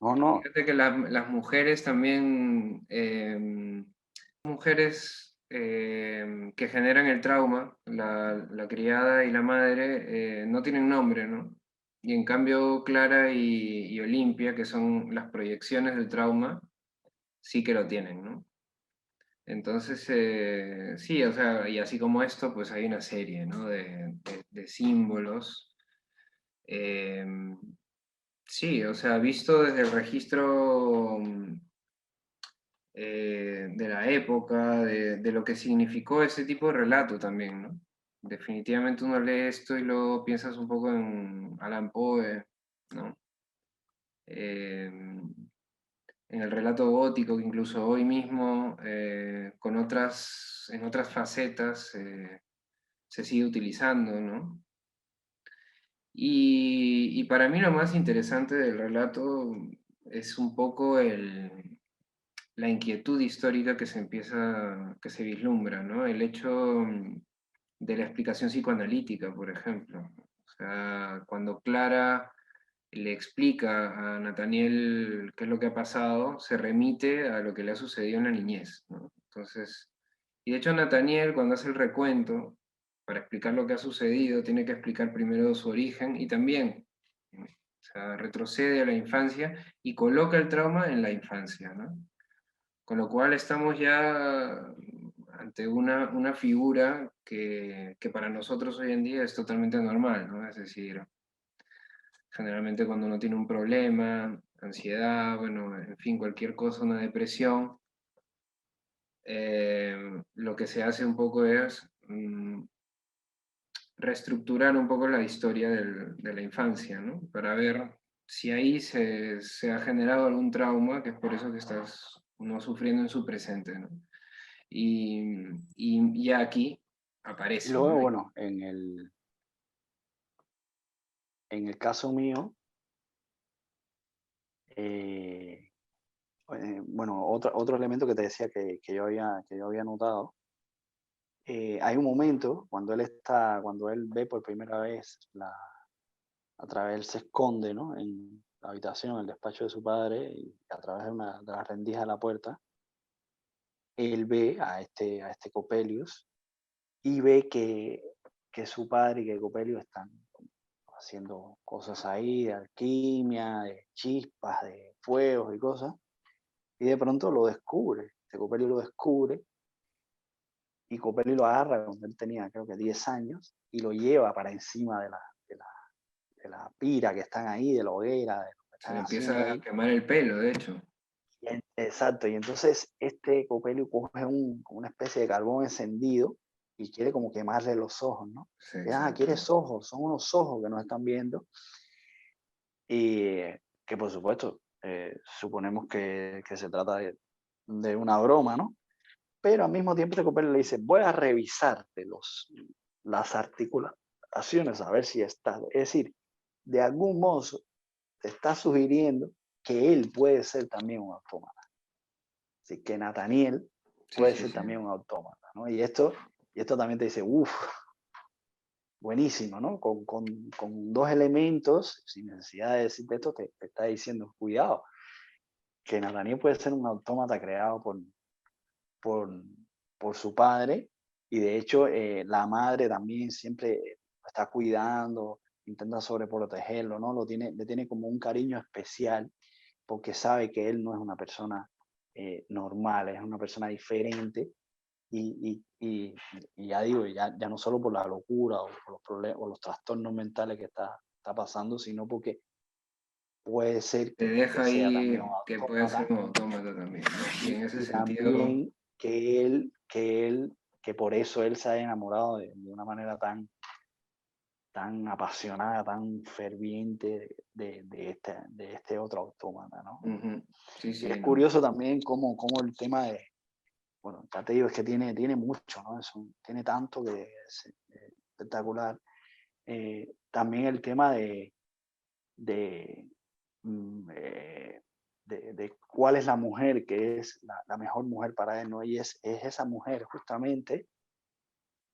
No, no, fíjate que las mujeres también, mujeres que generan el trauma, la criada y la madre, no tienen nombre, ¿no? Y en cambio Clara y Olimpia, que son las proyecciones del trauma, sí que lo tienen, ¿no? Entonces, sí, o sea, y así como esto, pues hay una serie, ¿no? De símbolos. em, sí, o sea, visto desde el registro de la época, de lo que significó ese tipo de relato también, ¿no? Definitivamente uno lee esto y luego piensas un poco en Alan Poe, ¿no? en el relato gótico, que incluso hoy mismo, en otras facetas, se sigue utilizando, ¿no? Y para mí lo más interesante del relato es un poco la inquietud histórica que se vislumbra, ¿no? El hecho de la explicación psicoanalítica, por ejemplo. O sea, cuando Clara le explica a Nathaniel qué es lo que ha pasado, se remite a lo que le ha sucedido en la niñez, ¿no? Entonces, y de hecho Nathaniel, cuando hace el recuento, para explicar lo que ha sucedido, tiene que explicar primero su origen y también, o sea, retrocede a la infancia y coloca el trauma en la infancia, ¿no? Con lo cual estamos ya ante una figura que para nosotros hoy en día es totalmente normal, ¿no? Es decir, generalmente cuando uno tiene un problema, ansiedad, bueno, en fin, cualquier cosa, una depresión, lo que se hace un poco es reestructurar un poco la historia de la infancia, ¿no? Para ver si ahí se ha generado algún trauma, que es por eso que estás uno sufriendo en su presente, ¿no? Y ya aquí Y aparece, ¿no? luego, bueno, en el caso mío, eh, bueno, otro elemento que te decía que yo había notado, hay un momento cuando él ve por primera vez a través, él se esconde, ¿no? En la habitación, en el despacho de su padre, y a través de la rendija de la puerta, él ve a este Coppelius y ve que su padre y que Coppelius están haciendo cosas ahí de alquimia, de chispas, de fuegos y cosas, y de pronto lo descubre, este Coppelius lo descubre, y Coppelius lo agarra cuando él tenía creo que 10 años, y lo lleva para encima de la pira que están ahí, de la hoguera, de lo que Se están le haciendo empieza a ahí. quemar el pelo, de hecho. Exacto, y entonces este Copelio coge como una especie de carbón encendido y quiere como quemarle los ojos, ¿no? Sí, Y, ¿quieres exacto. ojos? Son unos ojos que nos están viendo. Y que por supuesto, suponemos que se trata de una broma, ¿no? Pero al mismo tiempo este Copelio le dice, voy a revisarte las articulaciones a ver si está. Es decir, de algún modo te está sugiriendo que él puede ser también un autómata. Así que Nathaniel Sí, puede sí, ser sí. también un autómata, ¿no? Y esto también te dice, uff, buenísimo, ¿no? Con dos elementos, sin necesidad de decirte esto, te está diciendo, cuidado, que Nathaniel puede ser un autómata creado por, por su padre, y de hecho la madre también siempre lo está cuidando, intenta sobreprotegerlo, ¿no? Le tiene como un cariño especial, porque sabe que él no es una persona normal, es una persona diferente. Y ya digo, ya no solo por la locura o por los problemas o los trastornos mentales que está pasando, sino porque puede ser Te que deja sea también ahí un que puede ser autómata, un autómata también, ¿no? Y en ese y sentido, también que por eso él se haya enamorado de una manera tan apasionada, tan ferviente de este otro autómata, ¿no? ujú, sí, Y es sí, ¿no? curioso también cómo el tema bueno, ya te digo, es que tiene mucho, ¿no? Tiene tanto que es espectacular. También el tema de, mm, eh, de cuál es la mujer que es la mejor mujer para él, ¿no? Y es esa mujer justamente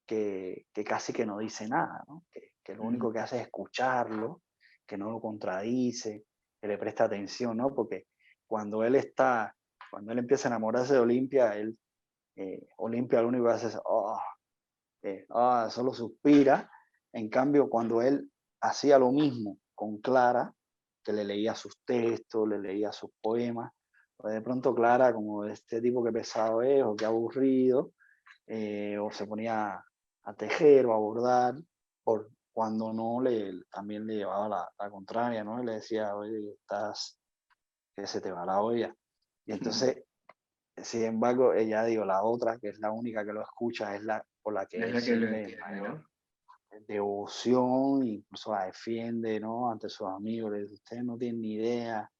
que casi que no dice nada, ¿no? Que lo Ujú, único que hace es escucharlo, que no lo contradice, que le presta atención, ¿no? Porque cuando él está, cuando él empieza a enamorarse de Olimpia, Olimpia lo único que hace es, solo suspira. En cambio, cuando él hacía lo mismo con Clara, que le leía sus textos, le leía sus poemas, pues de pronto Clara, como este tipo que pesado es, o que aburrido, o se ponía a tejer o a bordar, por cuando no también le llevaba la contraria, ¿no? Y le decía, oye, que se te va la olla. Y ujú. entonces, sin embargo, ella, digo, la otra, que es la única que lo escucha, es la por la que Es él la que lo siente entiende, mayor ¿no? devoción, incluso la defiende, ¿no? Ante sus amigos, le dice, ustedes no tienen ni idea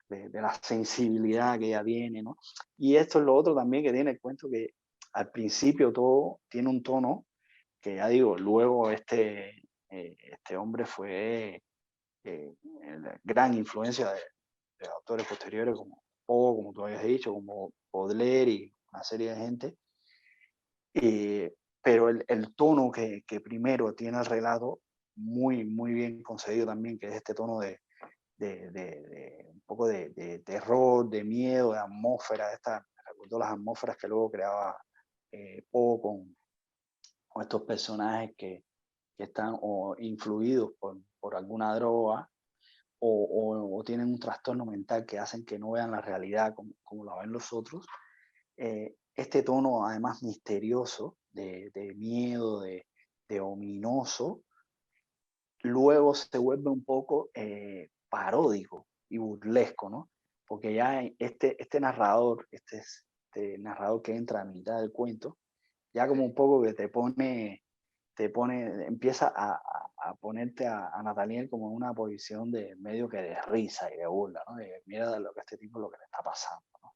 de la sensibilidad que ella tiene, ¿no? Y esto es lo otro también que tiene el cuento, que al principio todo tiene un tono que ya digo, luego este hombre fue gran influencia de autores posteriores como Poe, como tú habías dicho, como Baudelaire y una serie de gente. Pero el tono que primero tiene el relato, muy, muy bien conseguido también, que es este tono de un poco de terror, de miedo, de atmósfera, recuerdo las atmósferas que luego creaba Poe con estos personajes que están o influidos por alguna droga o tienen un trastorno mental que hacen que no vean la realidad como la ven los otros. Este tono además misterioso, de miedo, de ominoso, luego se vuelve un poco paródico y burlesco, ¿no? Porque ya este narrador, este narrador que entra a mitad del cuento, ya como un poco que empieza a ponerte a Nathaniel como en una posición de medio que de risa y de burla, ¿no? De mira de lo que este tipo lo que le está pasando, ¿no?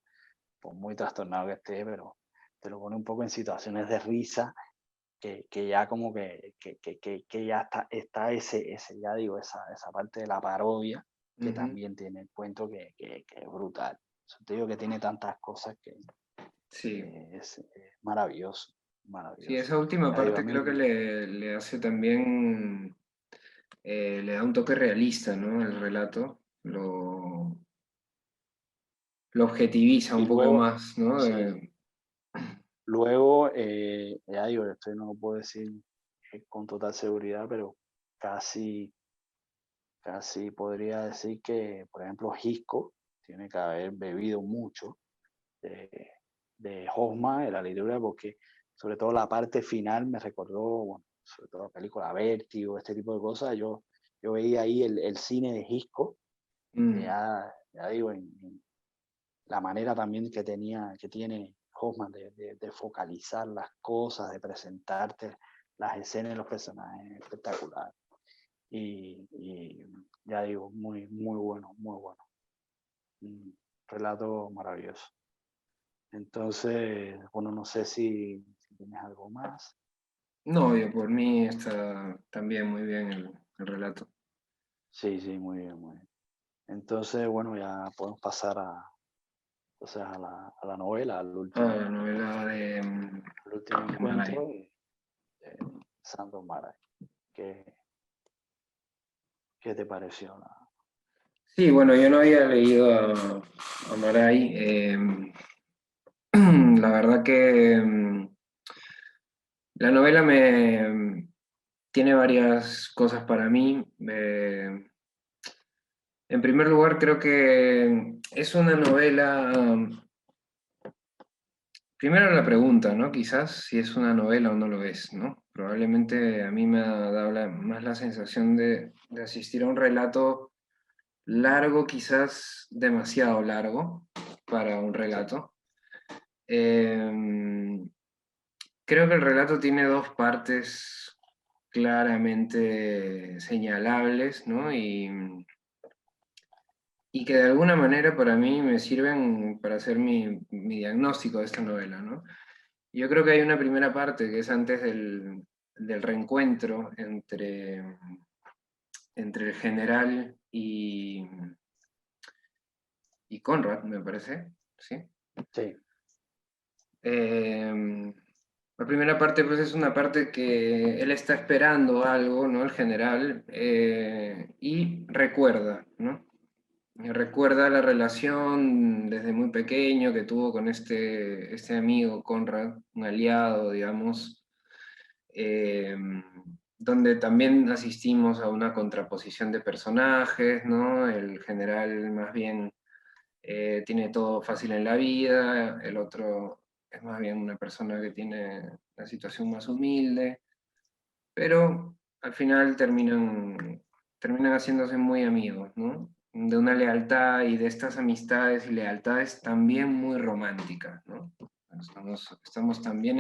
Por muy trastornado que esté, pero te lo pone un poco en situaciones de risa que ya como que ya está ya digo, esa parte de la parodia que también tiene el cuento que es brutal. Te digo que tiene tantas cosas que Sí, es maravilloso, sí, maravilloso. esa última Ya digo, a parte mí, creo que le hace también, le da un toque realista, ¿no? El relato, lo objetiviza y un poco luego, más, ¿no? sí, luego, ya digo, esto no lo puedo decir con total seguridad, pero casi, casi podría decir que, por ejemplo, Gisco tiene que haber bebido mucho de, de Hoffman, de la literatura, porque sobre todo la parte final me recordó, bueno, sobre todo la película Vértigo, este tipo de cosas. Yo veía ahí el cine de Gisco, mm, ya digo, en la manera también que tiene Hoffman de focalizar las cosas, de presentarte las escenas y los personajes espectacular. Y ya digo, muy, muy bueno, muy bueno. Un relato maravilloso. Entonces, bueno, no sé si tienes algo más. no, yo por mí está también muy bien el relato. Sí, sí, muy bien, muy bien. Entonces, bueno, ya podemos pasar entonces a la novela, Ah, la novela al último de Maray. encuentro de Sandro Maray. ¿Qué, qué te pareció? Sí, bueno, yo no había leído a Maray. La verdad que la novela tiene varias cosas para mí. En primer lugar, creo que es una novela. Primero la pregunta, ¿no? Quizás si es una novela o no lo es, ¿no? Probablemente a mí me ha dado más la sensación de asistir a un relato largo, quizás demasiado largo para un Sí, relato. Em, Creo que el relato tiene dos partes claramente señalables, ¿no? Y que de alguna manera para mí me sirven para hacer mi diagnóstico de esta novela, ¿no? Yo creo que hay una primera parte que es antes del reencuentro entre el general y Conrad, me parece, ¿sí? sí, Eh, la primera parte pues es una parte que él está esperando algo, ¿no? El general, y recuerda, ¿no? Recuerda la relación desde muy pequeño que tuvo con este amigo Conrad, un aliado, digamos, eh, donde también asistimos a una contraposición de personajes, ¿no? El general más bien tiene todo fácil en la vida, el otro es más bien una persona que tiene una situación más humilde, pero al final terminan haciéndose muy amigos, ¿no? De una lealtad y de estas amistades y lealtades también muy románticas, ¿no? Estamos también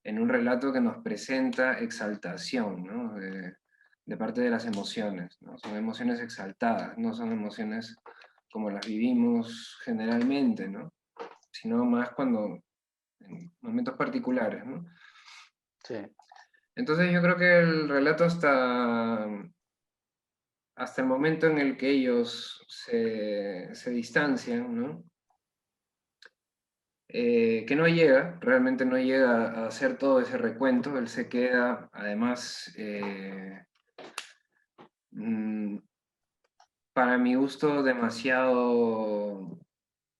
en un relato que nos presenta exaltación, ¿no? De parte de las emociones, ¿no? Son emociones exaltadas, no son emociones como las vivimos generalmente, ¿no? Sino más cuando, en momentos particulares, ¿no? Sí. Entonces yo creo que el relato hasta el momento en el que ellos se distancian, ¿no? Que no llega, realmente no llega a hacer todo ese recuento, él se queda, además, mm, para mi gusto,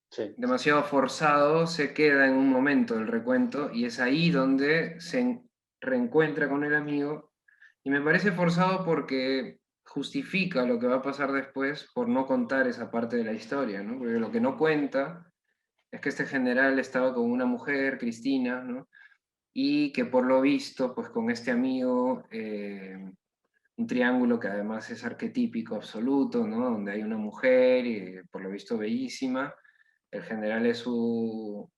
Sí. demasiado forzado, se queda en un momento del recuento y es ahí donde reencuentra con el amigo y me parece forzado porque justifica lo que va a pasar después por no contar esa parte de la historia, ¿no? Porque lo que no cuenta es que este general estaba con una mujer, Cristina, ¿no? Y que por lo visto, pues con este amigo, un triángulo que además es arquetípico absoluto, ¿no? Donde hay una mujer, y por lo visto bellísima, el general es su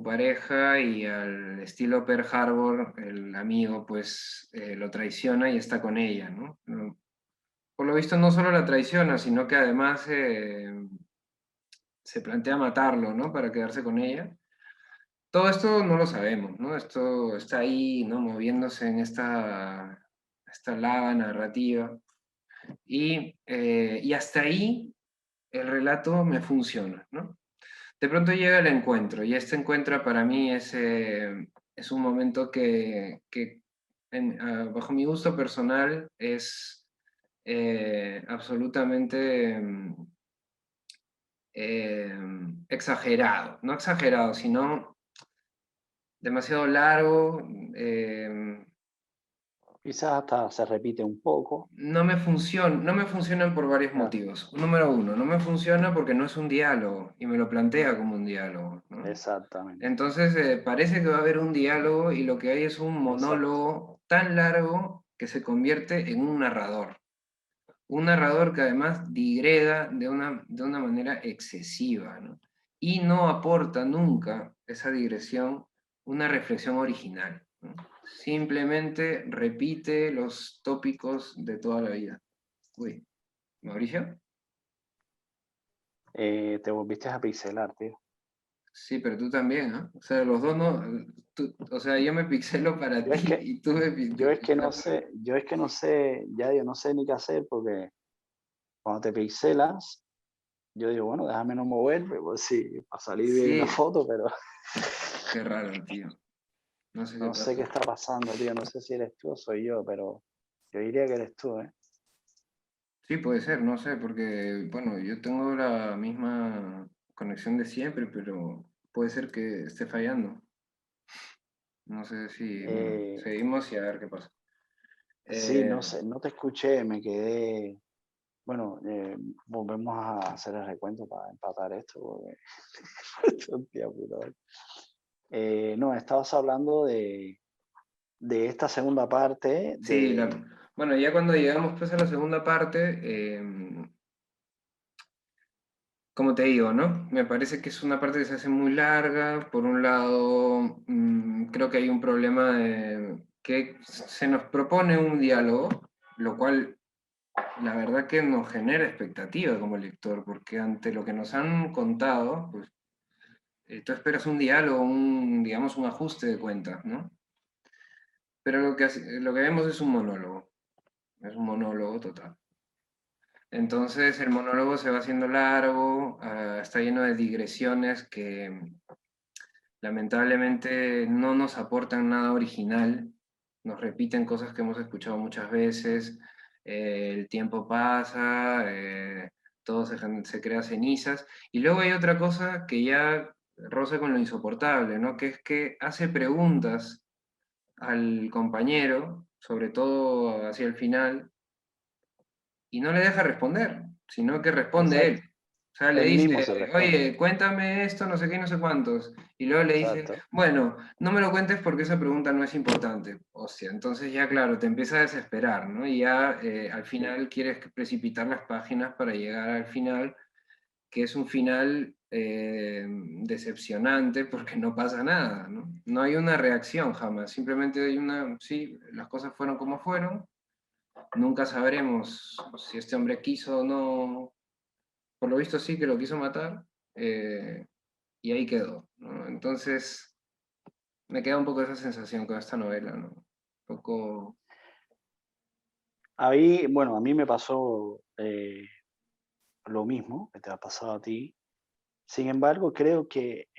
pareja y al estilo Pearl Harbor, el amigo pues lo traiciona y está con ella, ¿no? Por lo visto no solo la traiciona, sino que además se plantea matarlo, ¿no? Para quedarse con ella. Todo esto no lo sabemos, ¿no? Esto está ahí, ¿no? Moviéndose en esta lava narrativa. Y hasta ahí el relato me funciona, ¿no? De pronto llega el encuentro, y este encuentro para mí es un momento que bajo mi gusto personal es absolutamente exagerado. No exagerado, sino demasiado largo. Quizás hasta se repite un poco. No me funcionan por varios Claro, motivos. Número uno, no me funciona porque no es un diálogo y me lo plantea como un diálogo, ¿no? exactamente. Entonces parece que va a haber un diálogo y lo que hay es un Exacto. monólogo tan largo que se convierte en un narrador. Un narrador que además digrega de una manera excesiva, ¿no? Y no aporta nunca esa digresión una reflexión original, ¿no? Simplemente repite los tópicos de toda la vida. Uy, ¿Mauricio? Te volviste a pixelar, tío. Sí, pero tú también, ¿ah? O sea, los dos no... o sea, yo me pixelo para Yo es ti que, y tú me yo es que no pixelas para mí. sé, yo es que no sé, ya yo no sé ni qué hacer porque cuando te pixelas, yo digo, bueno, déjame no moverme, pues sí, para salir bien en la Sí, foto, pero qué raro, tío. No sé qué no sé qué pasa. está pasando, tío. No sé si eres tú o soy yo, pero yo diría que eres tú, ¿eh? Sí, puede ser, no sé, porque, bueno, yo tengo la misma conexión de siempre, pero puede ser que esté fallando. No sé si, bueno, Eh, seguimos y a ver qué pasa. sí, no Eh, sé, no te escuché, me quedé. Bueno, volvemos a hacer el recuento para empatar esto, porque hostia puta, ¿vale? No, estabas hablando de esta segunda parte sí, de. bueno, ya cuando llegamos pues a la segunda parte, como te digo, ¿no? Me parece que es una parte que se hace muy larga. Por un lado, creo que hay un problema de que se nos propone un diálogo, lo cual la verdad que nos genera expectativa como lector, porque ante lo que nos han contado, pues tú esperas un diálogo, digamos, un ajuste de cuentas, ¿no? Pero lo que vemos es un monólogo total. Entonces el monólogo se va haciendo largo, está lleno de digresiones que lamentablemente no nos aportan nada original, nos repiten cosas que hemos escuchado muchas veces, el tiempo pasa, todo se crea cenizas, y luego hay otra cosa que ya roza con lo insoportable, ¿no? Que es que hace preguntas al compañero, sobre todo hacia el final, y no le deja responder, sino que responde él. Exacto. O sea, le Él dice, mismo se responde. oye, cuéntame esto, no sé qué, no sé cuántos. Y luego le dice, Exacto. bueno, no me lo cuentes porque esa pregunta no es importante. Hostia, entonces ya, claro, te empieza a desesperar, ¿no? Y ya al Sí. final quieres precipitar las páginas para llegar al final, que es un final decepcionante porque no pasa nada, ¿no? No hay una reacción jamás, simplemente hay sí, las cosas fueron como fueron, nunca sabremos si este hombre quiso o no por lo visto sí que lo quiso matar, y ahí quedó, ¿no? Entonces, me queda un poco esa sensación con esta novela, ¿no? Un poco... Ahí, bueno, a mí me pasó lo mismo que te ha pasado a ti. Sin embargo, creo que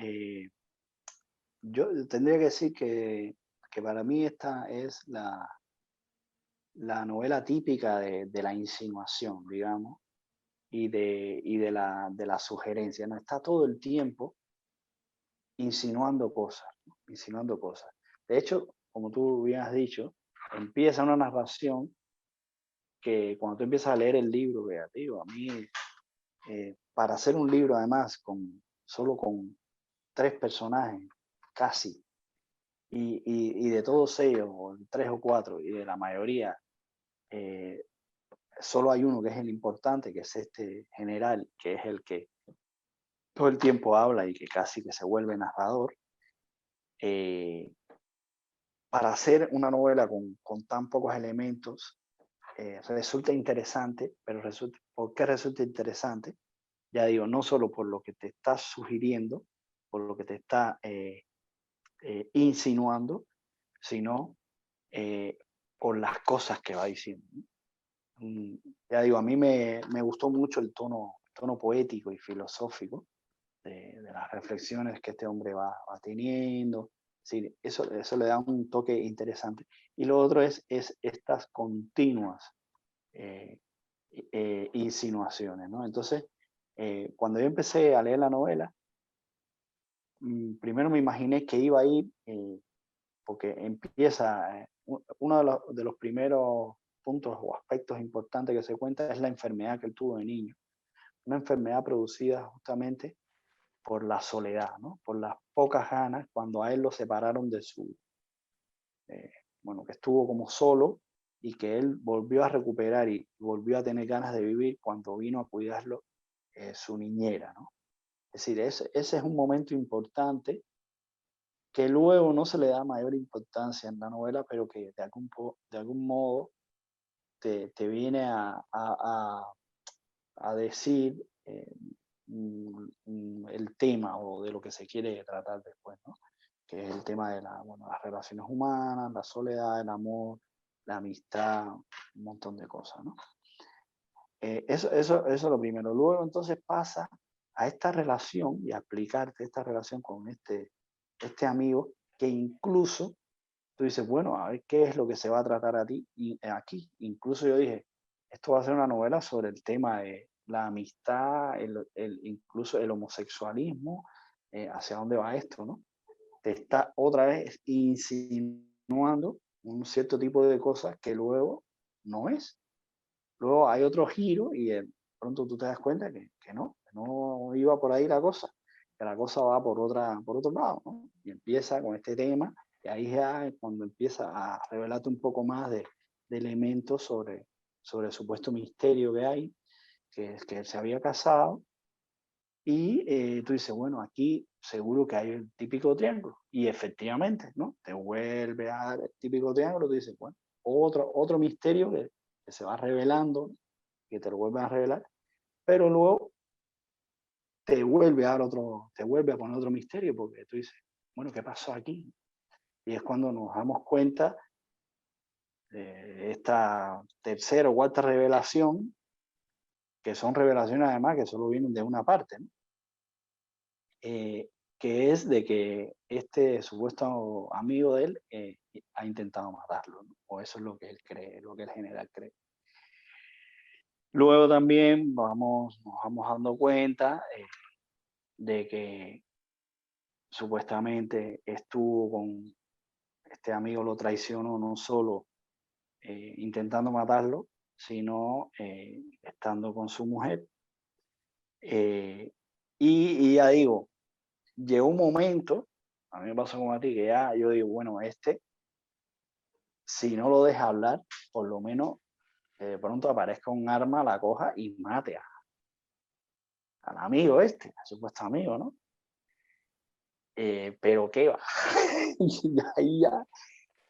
yo tendría que decir que para mí esta es la novela típica de la insinuación, digamos, y de la sugerencia, ¿no? Está todo el tiempo insinuando cosas, ¿no? Insinuando cosas. De hecho, como tú bien has dicho, empieza una narración que cuando tú empiezas a leer el libro, que digo, a mí, para hacer un libro además solo con 3 personajes, casi, y de todos ellos, o 3 o 4, y de la mayoría, eh, solo hay uno que es el importante, que es este general, que es el que todo el tiempo habla y que casi que se vuelve narrador. eh, para hacer una novela con tan pocos elementos, resulta interesante, pero ¿por qué resulta interesante? Ya digo, no solo por lo que te está sugiriendo, por lo que te está insinuando, sino eh, por las cosas que va diciendo, ¿no? Ya digo, a mí me gustó mucho el tono poético y filosófico de las reflexiones que este hombre va teniendo. Sí, eso le da un toque interesante. Y lo otro es estas continuas eh, insinuaciones, ¿no? Entonces, cuando yo empecé a leer la novela, primero me imaginé que iba a ir, porque empieza, uno de los primeros puntos o aspectos importantes que se cuenta es la enfermedad que él tuvo de niño. Una enfermedad producida justamente por la soledad, ¿no? Por las pocas ganas, cuando a él lo separaron de eh, bueno, que estuvo como solo y que él volvió a recuperar y volvió a tener ganas de vivir cuando vino a cuidarlo su niñera, ¿no? Es decir, ese es un momento importante que luego no se le da mayor importancia en la novela, pero que de algún modo te viene a decir el tema o de lo que se quiere tratar después, ¿no? Que es el tema de bueno, las relaciones humanas, la soledad, el amor, la amistad, un montón de cosas, ¿no? Eso es lo primero. Luego entonces pasa a esta relación y aplicarte esta relación con este amigo que incluso tú dices, bueno, a ver qué es lo que se va a tratar aquí. Incluso yo dije, esto va a ser una novela sobre el tema de la amistad, incluso el homosexualismo, hacia dónde va esto, ¿no? Te está otra vez insinuando un cierto tipo de cosas que luego no es. Luego hay otro giro y pronto tú te das cuenta que no iba por ahí la cosa, que la cosa va por otro lado, ¿no? Y empieza con este tema, y ahí ya es cuando empieza a revelarte un poco más de elementos sobre el supuesto misterio que hay, que es que él se había casado, y tú dices, bueno, aquí seguro que hay el típico triángulo, y efectivamente, ¿no? Te vuelve a dar el típico triángulo, tú dices, bueno, otro misterio que se va revelando, que te lo vuelven a revelar, pero luego te vuelve a poner otro misterio porque tú dices, bueno, ¿qué pasó aquí? Y es cuando nos damos cuenta de esta tercera o cuarta revelación, que son revelaciones además que solo vienen de una parte, ¿no? Que es de que este supuesto amigo de él ha intentado matarlo, ¿no? O eso es lo que él cree, lo que el general cree. Luego también nos vamos dando cuenta de que supuestamente estuvo con este amigo, lo traicionó no solo intentando matarlo, sino estando con su mujer. Eh, y ya digo, llegó un momento, a mí me pasó como a ti, que ya yo digo, bueno, si no lo deja hablar, por lo menos de pronto aparezca un arma, la coja y mate al amigo al supuesto amigo, ¿no? Pero qué va, y ahí ya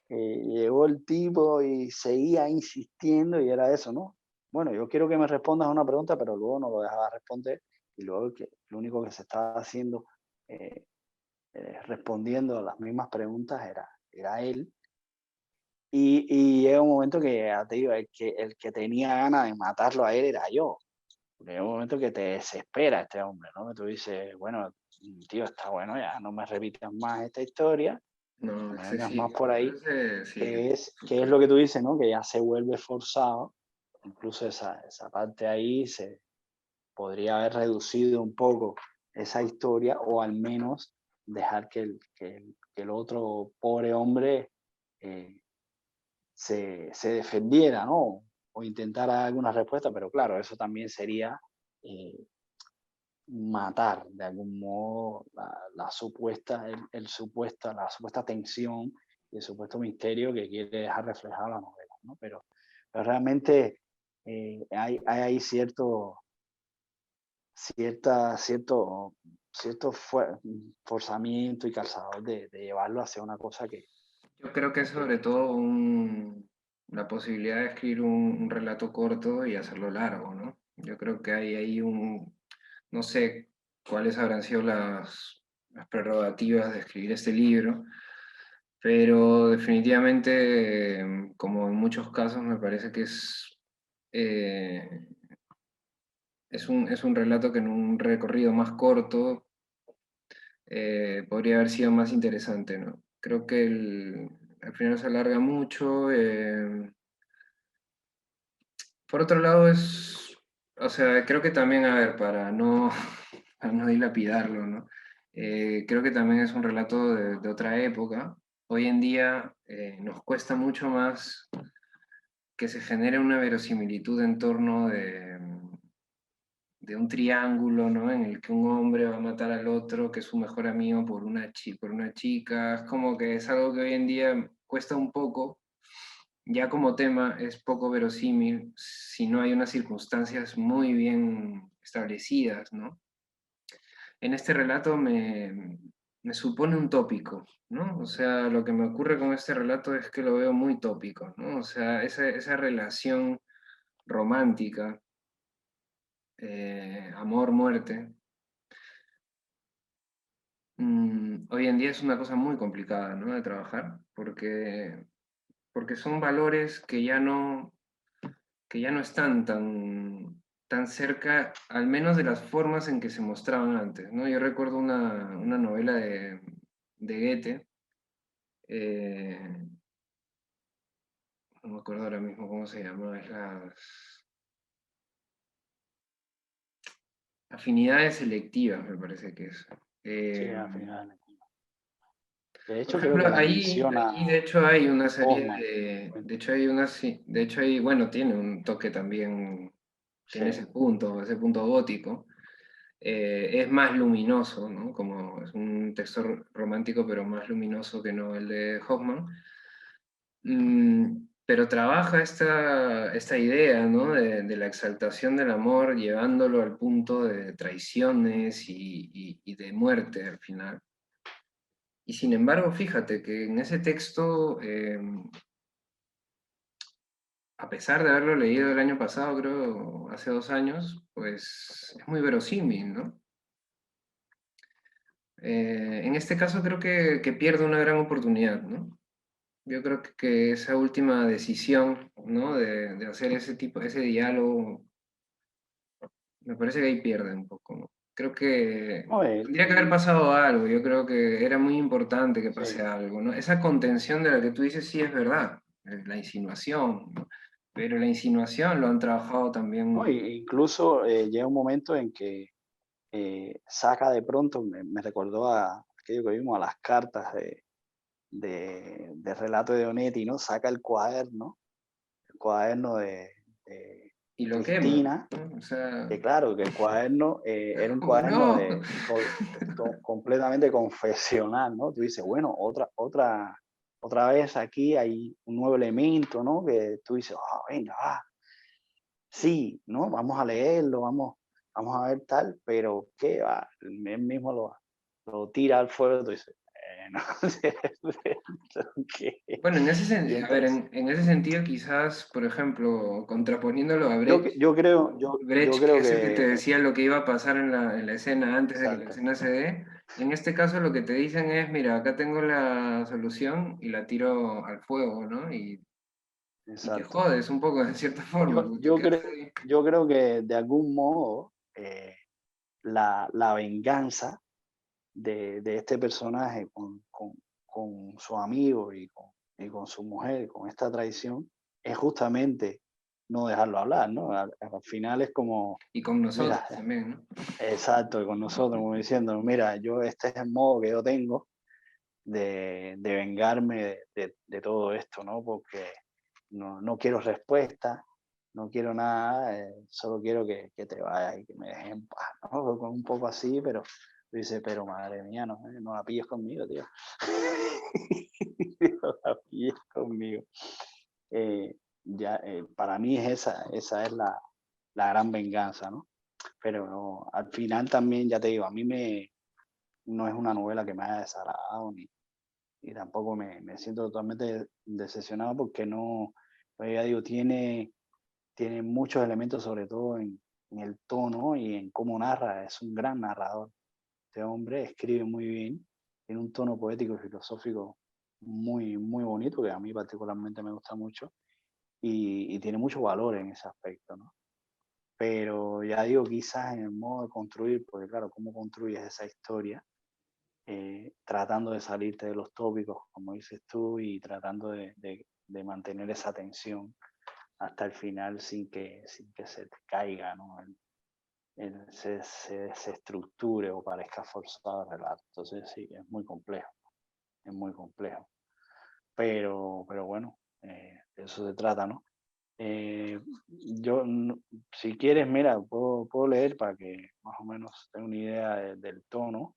llegó el tipo y seguía insistiendo y era eso, ¿no? bueno, yo quiero que me respondas a una pregunta, pero luego no lo dejaba responder, y luego lo único que se estaba haciendo, eh, respondiendo a las mismas preguntas era él. Y llega un momento que, ya te digo, el que tenía ganas de matarlo a él era yo. Porque llega un momento que te desespera este hombre, ¿no? Que tú dices, bueno, tío, está bueno, ya no me repitas más esta historia, no No, me vengas más excesivo. por ahí, Ese sí. que es lo que tú dices, ¿no? Que ya se vuelve forzado. Incluso esa parte ahí se podría haber reducido un poco esa historia, o al menos dejar que el otro pobre hombre, eh, se defendiera, ¿no? O intentara alguna respuesta, pero claro, eso también sería, eh, matar de algún modo la supuesta, la supuesta tensión y el supuesto misterio que quiere dejar reflejado la novela, ¿no? Pero realmente, hay ahí cierto forzamiento y calzador de llevarlo hacia una cosa Yo creo que es que sobre todo la posibilidad de escribir un relato corto y hacerlo largo, ¿no? Yo creo que hay ahí no sé cuáles habrán sido las prerrogativas de escribir este libro, pero definitivamente, como en muchos casos, me parece que eh, es un relato que en un recorrido más corto podría haber sido más interesante, ¿no? Creo que al final se alarga mucho. Por otro lado, o sea, creo que también, a ver, para no dilapidarlo, ¿no? Creo que también es un relato de otra época. Hoy en día nos cuesta mucho más que se genere una verosimilitud en torno de un triángulo, ¿no? En el que un hombre va a matar al otro, que es su mejor amigo, por una chica. Es como que es algo que hoy en día cuesta un poco. Ya como tema es poco verosímil si no hay unas circunstancias muy bien establecidas, ¿no? En este relato me supone un tópico, ¿no? O sea, lo que me ocurre con este relato es que lo veo muy tópico, ¿no? O sea, esa relación romántica, amor-muerte, hoy en día es una cosa muy complicada, ¿no? De trabajar, porque son valores que ya no están tan cerca, al menos de las formas en que se mostraban antes, ¿no? Yo recuerdo una novela de Goethe, eh, no me acuerdo ahora mismo cómo se llama, es las afinidades selectivas, me parece que es. sí, Eh, al final. De por hecho, creo que ejemplo, la menciona ahí de hecho hay una serie Hoffman. de hecho hay una, sí, de hecho hay, bueno, tiene un toque también, tiene Sí, ese punto gótico. Es más luminoso, ¿no? Como es un texto romántico, pero más luminoso que no el de Hoffman. Pero trabaja esta idea, ¿no? De la exaltación del amor, llevándolo al punto de traiciones y de muerte al final. Y sin embargo, fíjate que en ese texto, a pesar de haberlo leído el año pasado, creo, hace 2 años, pues es muy verosímil, ¿no? En este caso creo que pierde una gran oportunidad, ¿no? Yo creo que esa última decisión, ¿no? De hacer ese diálogo, me parece que ahí pierde un poco, ¿no? Creo que no, tendría que haber pasado algo, yo creo que era muy importante que pase sí. algo, ¿no? Esa contención de la que tú dices sí es verdad, la insinuación, ¿no? Pero la insinuación lo han trabajado No, también, incluso, llega un momento en que, saca de pronto, me recordó a aquello que vimos, a las cartas de relato de Onetti, ¿no? Saca el cuaderno de y lo quema, Cristina, ¿no? O sea, que claro, que el cuaderno, era un como cuaderno no, completamente confesional, ¿no? Tú dices, bueno, otra vez aquí hay un nuevo elemento, ¿no? Que tú dices, venga, va, sí, ¿no? Vamos a leerlo, vamos a ver tal, pero qué va, él mismo lo tira al fuego, tú dices, bueno. ¿Qué? Bueno, en ese Y a ver, entonces, en ese sentido, quizás, por ejemplo, contraponiéndolo a yo, Brecht, yo creo, yo Brecht, que creo es el que te que, decía lo que iba a pasar en la escena antes de que la exacto, escena se dé, en este caso lo que te dicen es, mira, acá tengo la solución y la tiro al fuego, ¿no? Y te exacto. jodes un poco, de cierta forma, Yo, porque te yo, quedas creo, ahí. yo creo que de algún modo la venganza de este personaje con su amigo y con su mujer, con esta traición, es justamente no dejarlo hablar, ¿no? Al final es como, Y con nosotros mira, también, ¿no? exacto, y con nosotros, como diciendo, mira, este es el modo que yo tengo de vengarme de todo esto, ¿no? Porque no quiero respuesta, no quiero nada, solo quiero que te vayas y que me dejes en paz, ¿no? Con un poco así, pero dice, pero madre mía, no la pilles conmigo, tío. No la pilles conmigo. Para mí esa es la gran venganza, ¿no? Pero no, al final también, ya te digo, no es una novela que me haya desagradado y tampoco me siento totalmente decepcionado porque no, pues ya digo, tiene muchos elementos, sobre todo en el tono y en cómo narra. Es un gran narrador. Este hombre escribe muy bien, tiene un tono poético y filosófico muy, muy bonito, que a mí particularmente me gusta mucho, y tiene mucho valor en ese aspecto, ¿no? Pero ya digo, quizás en el modo de construir, porque claro, ¿cómo construyes esa historia? Tratando de salirte de los tópicos, como dices tú, y tratando de mantener esa tensión hasta el final sin que se te caiga, ¿no? Se estructure o parezca forzado el relato. Entonces sí, es muy complejo. Pero bueno, de eso se trata, ¿no? Si quieres, mira, puedo leer para que más o menos tenga una idea del tono.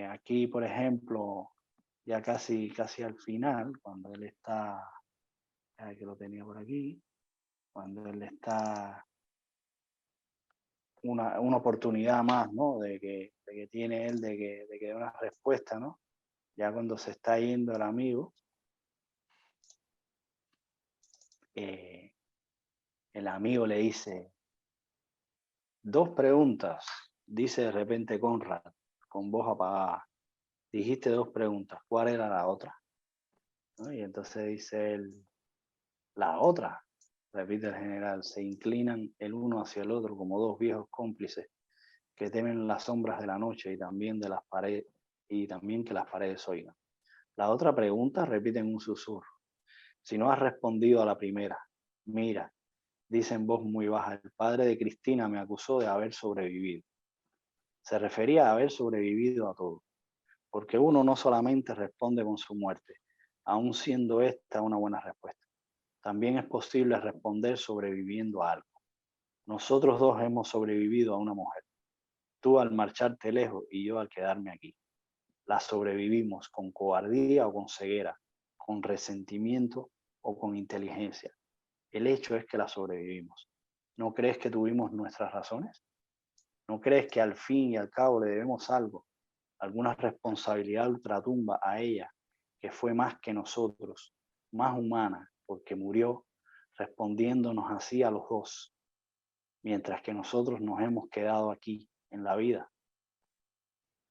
Aquí, por ejemplo, ya casi al final, cuando él está, que lo tenía por aquí, cuando él está una oportunidad más, ¿no? De que tiene él de que dé una respuesta, ¿no? Ya cuando se está yendo el amigo, eh, el amigo le dice, dos preguntas, dice de repente Conrad, con voz apagada. Dijiste dos preguntas, ¿cuál era la otra? ¿No? Y entonces dice él, la otra, repite el general, se inclinan el uno hacia el otro como dos viejos cómplices que temen las sombras de la noche y también de las paredes y también que las paredes oigan. La otra pregunta repite en un susurro. Si no has respondido a la primera, mira, dice en voz muy baja, el padre de Cristina me acusó de haber sobrevivido. Se refería a haber sobrevivido a todo, porque uno no solamente responde con su muerte, aun siendo esta una buena respuesta. También es posible responder sobreviviendo a algo. Nosotros dos hemos sobrevivido a una mujer, tú al marcharte lejos y yo al quedarme aquí. La sobrevivimos con cobardía o con ceguera, con resentimiento o con inteligencia. El hecho es que la sobrevivimos. ¿No crees que tuvimos nuestras razones? ¿No crees que al fin y al cabo le debemos algo, alguna responsabilidad ultratumba a ella, que fue más que nosotros, más humana, porque murió respondiéndonos así a los dos, mientras que nosotros nos hemos quedado aquí en la vida?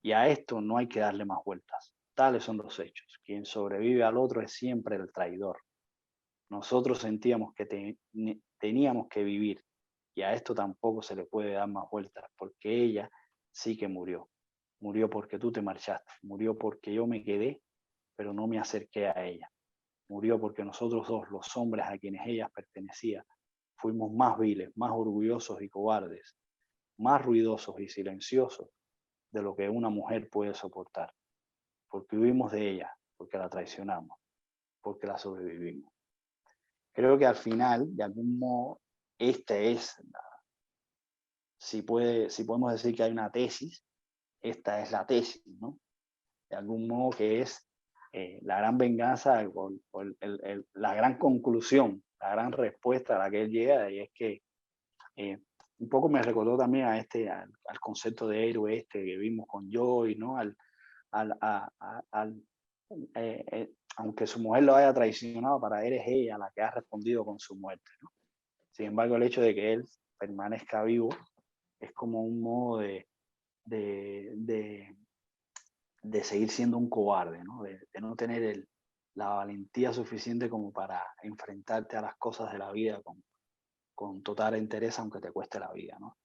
Y a esto no hay que darle más vueltas. Tales son los hechos. Quien sobrevive al otro es siempre el traidor. Nosotros sentíamos que teníamos que vivir y a esto tampoco se le puede dar más vueltas porque ella sí que murió. Murió porque tú te marchaste. Murió porque yo me quedé, pero no me acerqué a ella. Murió porque nosotros dos, los hombres a quienes ella pertenecía, fuimos más viles, más orgullosos y cobardes, más ruidosos y silenciosos de lo que una mujer puede soportar, porque huimos de ella, porque la traicionamos, porque la sobrevivimos. Creo que al final, de algún modo, esta es, si podemos decir que hay una tesis, esta es la tesis, ¿no? De algún modo que es la gran venganza o la gran conclusión, la gran respuesta a la que él llega, y es que un poco me recordó también al concepto de héroe este que vimos con Joy, ¿no? aunque su mujer lo haya traicionado, para él es ella la que ha respondido con su muerte, ¿no? Sin embargo, el hecho de que él permanezca vivo es como un modo de seguir siendo un cobarde, ¿no? De no tener la valentía suficiente como para enfrentarte a las cosas de la vida con total interés, aunque te cueste la vida, ¿no?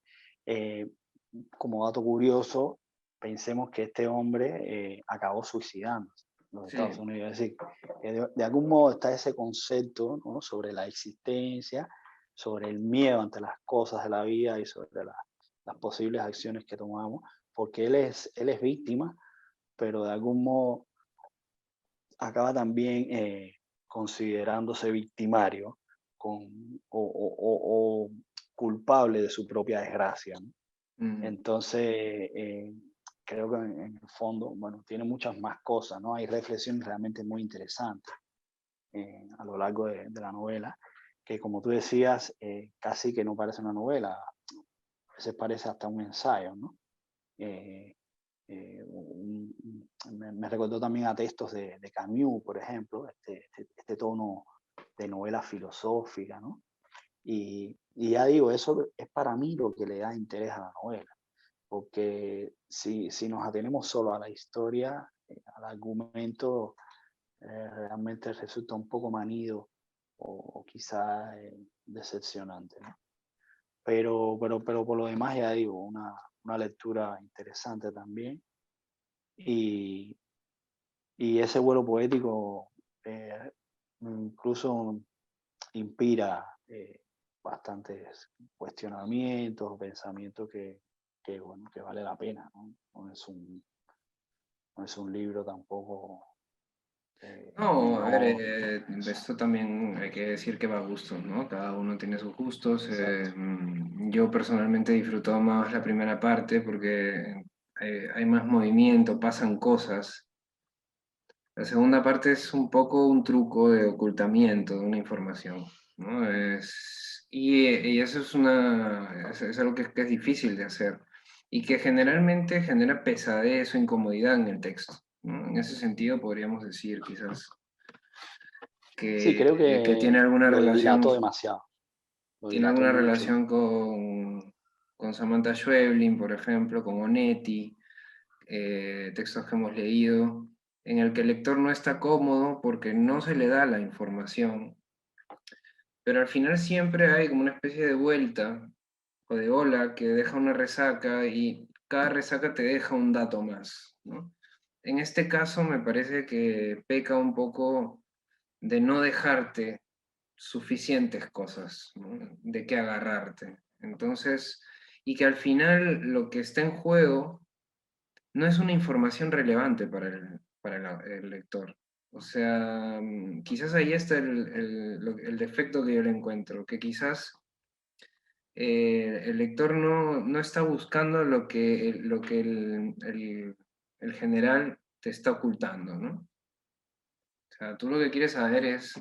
Como dato curioso, pensemos que este hombre acabó suicidándose en los Estados Sí. Unidos. Es decir, de algún modo está ese concepto, ¿no? Sobre la existencia, sobre el miedo ante las cosas de la vida y sobre las posibles acciones que tomamos, porque él es víctima, pero de algún modo acaba también considerándose victimario o culpable de su propia desgracia, ¿no? Mm. Entonces, creo que en el fondo, bueno, tiene muchas más cosas, ¿no? Hay reflexiones realmente muy interesantes a lo largo de la novela, que como tú decías, casi que no parece una novela, a veces parece hasta un ensayo, ¿no? Eh, me recordó también a textos de Camus, por ejemplo, este tono de novela filosófica, ¿no? Y ya digo, eso es para mí lo que le da interés a la novela, porque si nos atenemos solo a la historia, al argumento, realmente resulta un poco manido o quizá decepcionante, ¿no? Pero por lo demás, ya digo, una lectura interesante también. Y, y ese vuelo poético incluso inspira bastantes cuestionamientos, pensamientos bueno, que vale la pena, ¿no? No es un libro tampoco No, a ver, menor. esto también hay que decir que va a gustos, ¿no? Cada uno tiene sus gustos. Exacto. Yo personalmente disfruto más la primera parte porque hay más movimiento, pasan cosas. La segunda parte es un poco un truco de ocultamiento de una información, ¿no? Y eso es algo que es difícil de hacer y que generalmente genera pesadez o incomodidad en el texto, ¿no? En ese sentido podríamos decir quizás Sí, creo que que lo dilató demasiado. Lo tiene dilató alguna mucho. relación con Samantha Schweblin, por ejemplo, con Onetti, textos que hemos leído, en el que el lector no está cómodo porque no se le da la información, pero al final siempre hay como una especie de vuelta o de ola que deja una resaca y cada resaca te deja un dato más, ¿no? En este caso me parece que peca un poco de no dejarte suficientes cosas, ¿no? De qué agarrarte. Entonces, y que al final lo que está en juego no es una información relevante para el lector. O sea, quizás ahí está el defecto que yo le encuentro, que quizás el lector no está buscando lo que el general te está ocultando, ¿no? O sea, tú lo que quieres saber es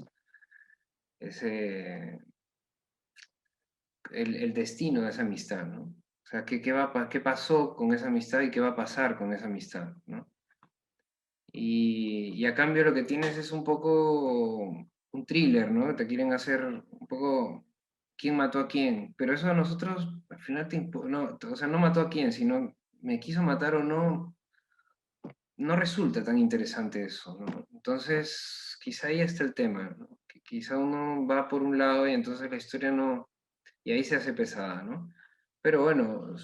el destino de esa amistad, ¿no? O sea, qué pasó con esa amistad y qué va a pasar con esa amistad, ¿no? Y a cambio lo que tienes es un poco un thriller, ¿no? Te quieren hacer un poco quién mató a quién, pero eso a nosotros al final no, o sea, no mató a quién, sino me quiso matar o no, no resulta tan interesante eso, ¿no? Entonces, quizá ahí está el tema, ¿no? Que quizá uno va por un lado y entonces la historia no, y ahí se hace pesada, ¿no? Pero bueno,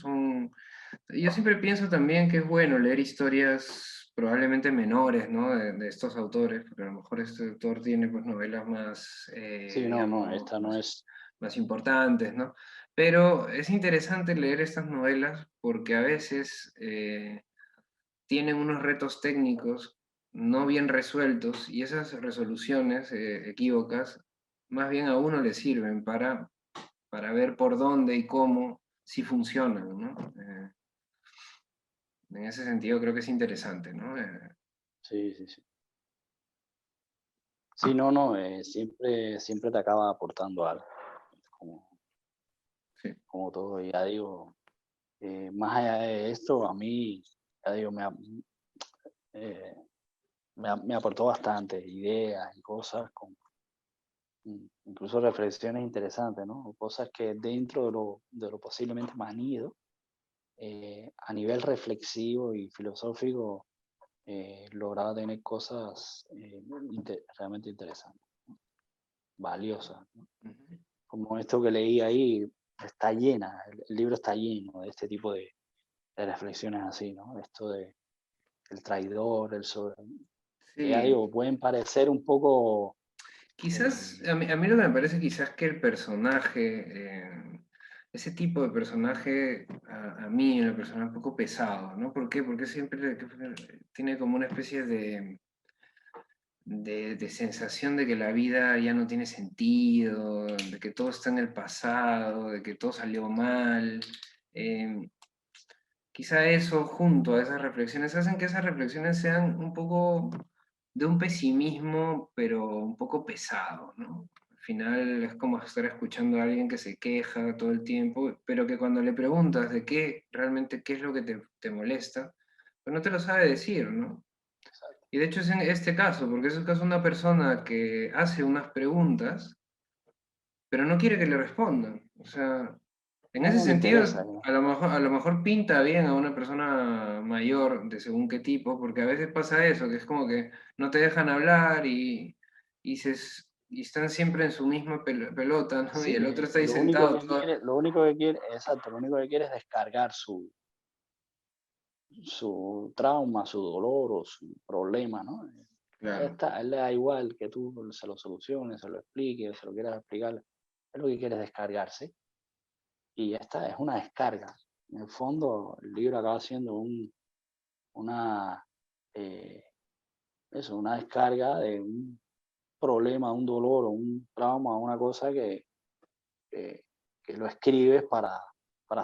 yo siempre pienso también que es bueno leer historias probablemente menores, ¿no? De estos autores, porque a lo mejor este autor tiene pues novelas más, Sí, no, digamos, esta no es. más importantes, ¿no? Pero es interesante leer estas novelas porque a veces tienen unos retos técnicos no bien resueltos y esas resoluciones equívocas más bien a uno le sirven para ver por dónde y cómo si funcionan, ¿no? En ese sentido creo que es interesante, ¿no? Sí, sí, sí. Sí, no, siempre te acaba aportando algo, como, Sí. como todo. Ya digo, más allá de esto, a mí, ya digo, me aportó bastante ideas y cosas, incluso reflexiones interesantes, ¿no? Cosas que dentro de lo posiblemente manido, a nivel reflexivo y filosófico, lograba tener cosas realmente interesantes, ¿no? Valiosas, ¿no? Ujú. Como esto que leí ahí, está llena, el libro está lleno de este tipo de reflexiones así, ¿no? Esto de el traidor, que ya Sí, digo, pueden parecer un poco... quizás, eh, a mí lo que me parece quizás que el personaje, ese tipo de personaje, a mí en lo personal un poco pesado, ¿no? ¿Por qué? Porque siempre tiene como una especie de sensación de que la vida ya no tiene sentido, de que todo está en el pasado, de que todo salió mal. Eh, Quizá eso junto a esas reflexiones hacen que esas reflexiones sean un poco de un pesimismo, pero un poco pesado, ¿no? Al final es como estar escuchando a alguien que se queja todo el tiempo, pero que cuando le preguntas de qué realmente qué es lo que te molesta, pues no te lo sabe decir, ¿no? Y de hecho es en este caso, porque es el caso de una persona que hace unas preguntas, pero no quiere que le respondan. O sea, en ese no le sentido, interesa, ¿no? a lo mejor pinta bien a una persona mayor de según qué tipo, porque a veces pasa eso, que es como que no te dejan hablar y, y están siempre en su misma pelota, ¿no? Y Sí, el otro está ahí sentado todo. exacto, lo único que quiere es descargar su trauma, su dolor o su problema, ¿no? Claro. A él le da igual que tú se lo soluciones, se lo expliques, se lo quieras explicar. Es lo que quiere es descargarse y ya está, es una descarga. En el fondo, el libro acaba siendo una, eh, una descarga de un problema, un dolor o un trauma, una cosa que, que lo escribes para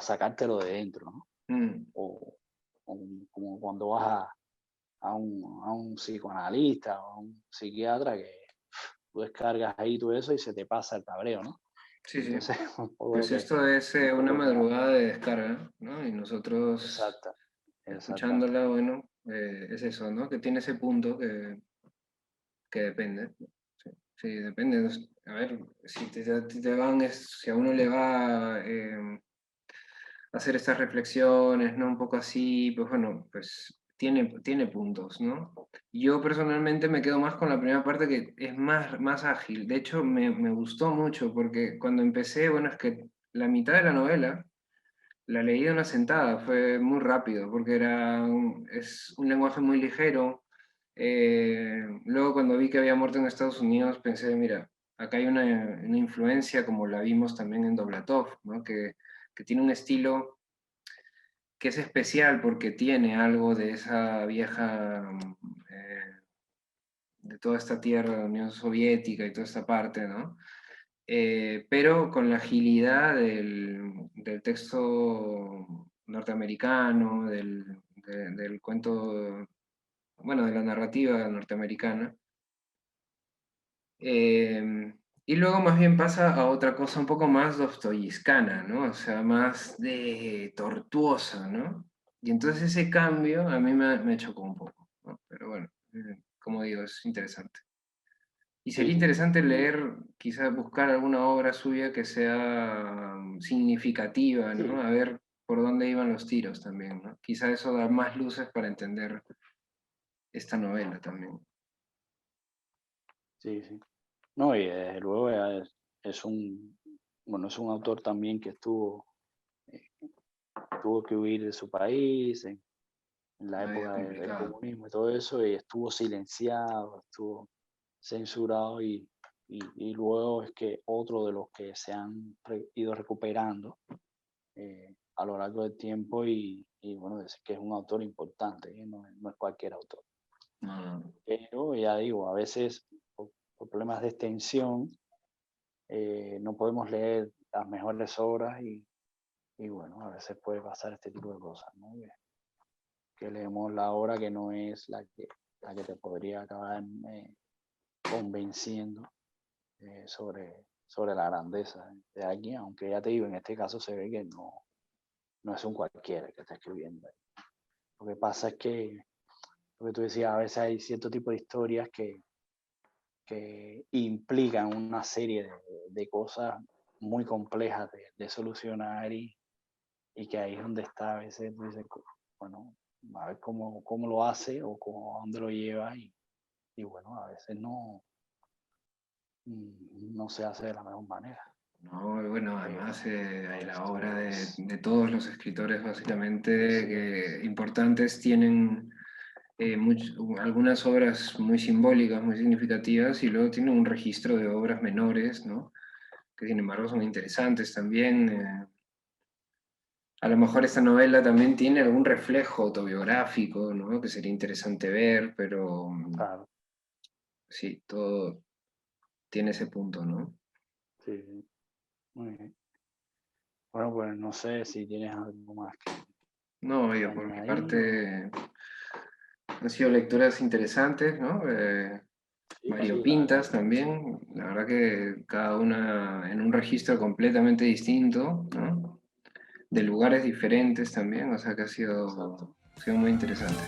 sacártelo de dentro, ¿no? Mm, O, como cuando vas a un psicoanalista o a un psiquiatra que tú descargas ahí todo eso y se te pasa el cabreo, ¿no? sí, sí. Entonces, Pues esto es un una poco lo que hace. madrugada de descarga, ¿no? Y nosotros Exacta, escuchándola, exactamente. bueno, es eso, ¿no? Que tiene ese punto que depende. Sí, sí, depende. A ver, si a uno le va a hacer estas reflexiones, ¿no? Un poco así, pues bueno, pues tiene puntos, ¿no? Yo personalmente me quedo más con la primera parte que es más ágil. De hecho, me gustó mucho porque cuando empecé, bueno, es que la mitad de la novela la leí de una sentada, fue muy rápido, porque es un lenguaje muy ligero. Luego cuando vi que había muerto en Estados Unidos, pensé, mira, acá hay una influencia como la vimos también en Doblatov, ¿no? Que tiene un estilo que es especial porque tiene algo de esa vieja, de toda esta tierra de la Unión Soviética y toda esta parte, ¿no? Pero con la agilidad del texto norteamericano, del cuento, bueno, de la narrativa norteamericana. Y luego más bien pasa a otra cosa un poco más dostoyevskana, ¿no? O sea, más de tortuosa, ¿no? Y entonces ese cambio a mí me chocó un poco, ¿no? Pero bueno, como digo, es interesante. Y Sí, sería sí. interesante leer, quizás buscar alguna obra suya que sea significativa, ¿no? Sí, A ver por dónde iban los tiros también, ¿no? Quizá eso da más luces para entender esta novela también. sí, sí. No, y desde luego es un, bueno, es un autor también que eh, tuvo que huir de su país en la La vida es época del complicada. comunismo y todo eso, y estuvo silenciado, estuvo censurado y luego es que otro de los que se han ido recuperando a lo largo del tiempo y bueno, es que es un autor importante, no, no es cualquier autor. No, no, no. Pero ya digo, a veces por problemas de extensión no podemos leer las mejores obras y bueno, a veces puede pasar este tipo de cosas, ¿no? Que leemos la obra que no es la que te podría acabar convenciendo sobre la grandeza de alguien, aunque ya te digo, en este caso se ve que no es un cualquiera que está escribiendo. Lo que pasa es que lo que tú decías, a veces hay cierto tipo de historias que implican una serie de cosas muy complejas de solucionar y que ahí es donde está, a veces tú dices, bueno, a ver cómo lo hace o a dónde lo lleva y bueno, a veces no se hace de la mejor manera. No, bueno, además la obra es- de todos los escritores básicamente sí, importantes tienen algunas obras muy simbólicas, muy significativas, y luego tienen un registro de obras menores, ¿no? Que sin embargo son interesantes también. A lo mejor esta novela también tiene algún reflejo autobiográfico, ¿no? Que sería interesante ver, pero claro, sí, todo tiene ese punto, ¿no? sí, sí, muy bien. Bueno, pues no sé si tienes algo más No, que yo por mi añadir parte han sido lecturas interesantes, ¿no? sí, sí, la verdad Variopintas que sí. también, la verdad que cada una en un registro completamente distinto, ¿no? De lugares diferentes también, o sea que ha Exacto. sido muy interesante.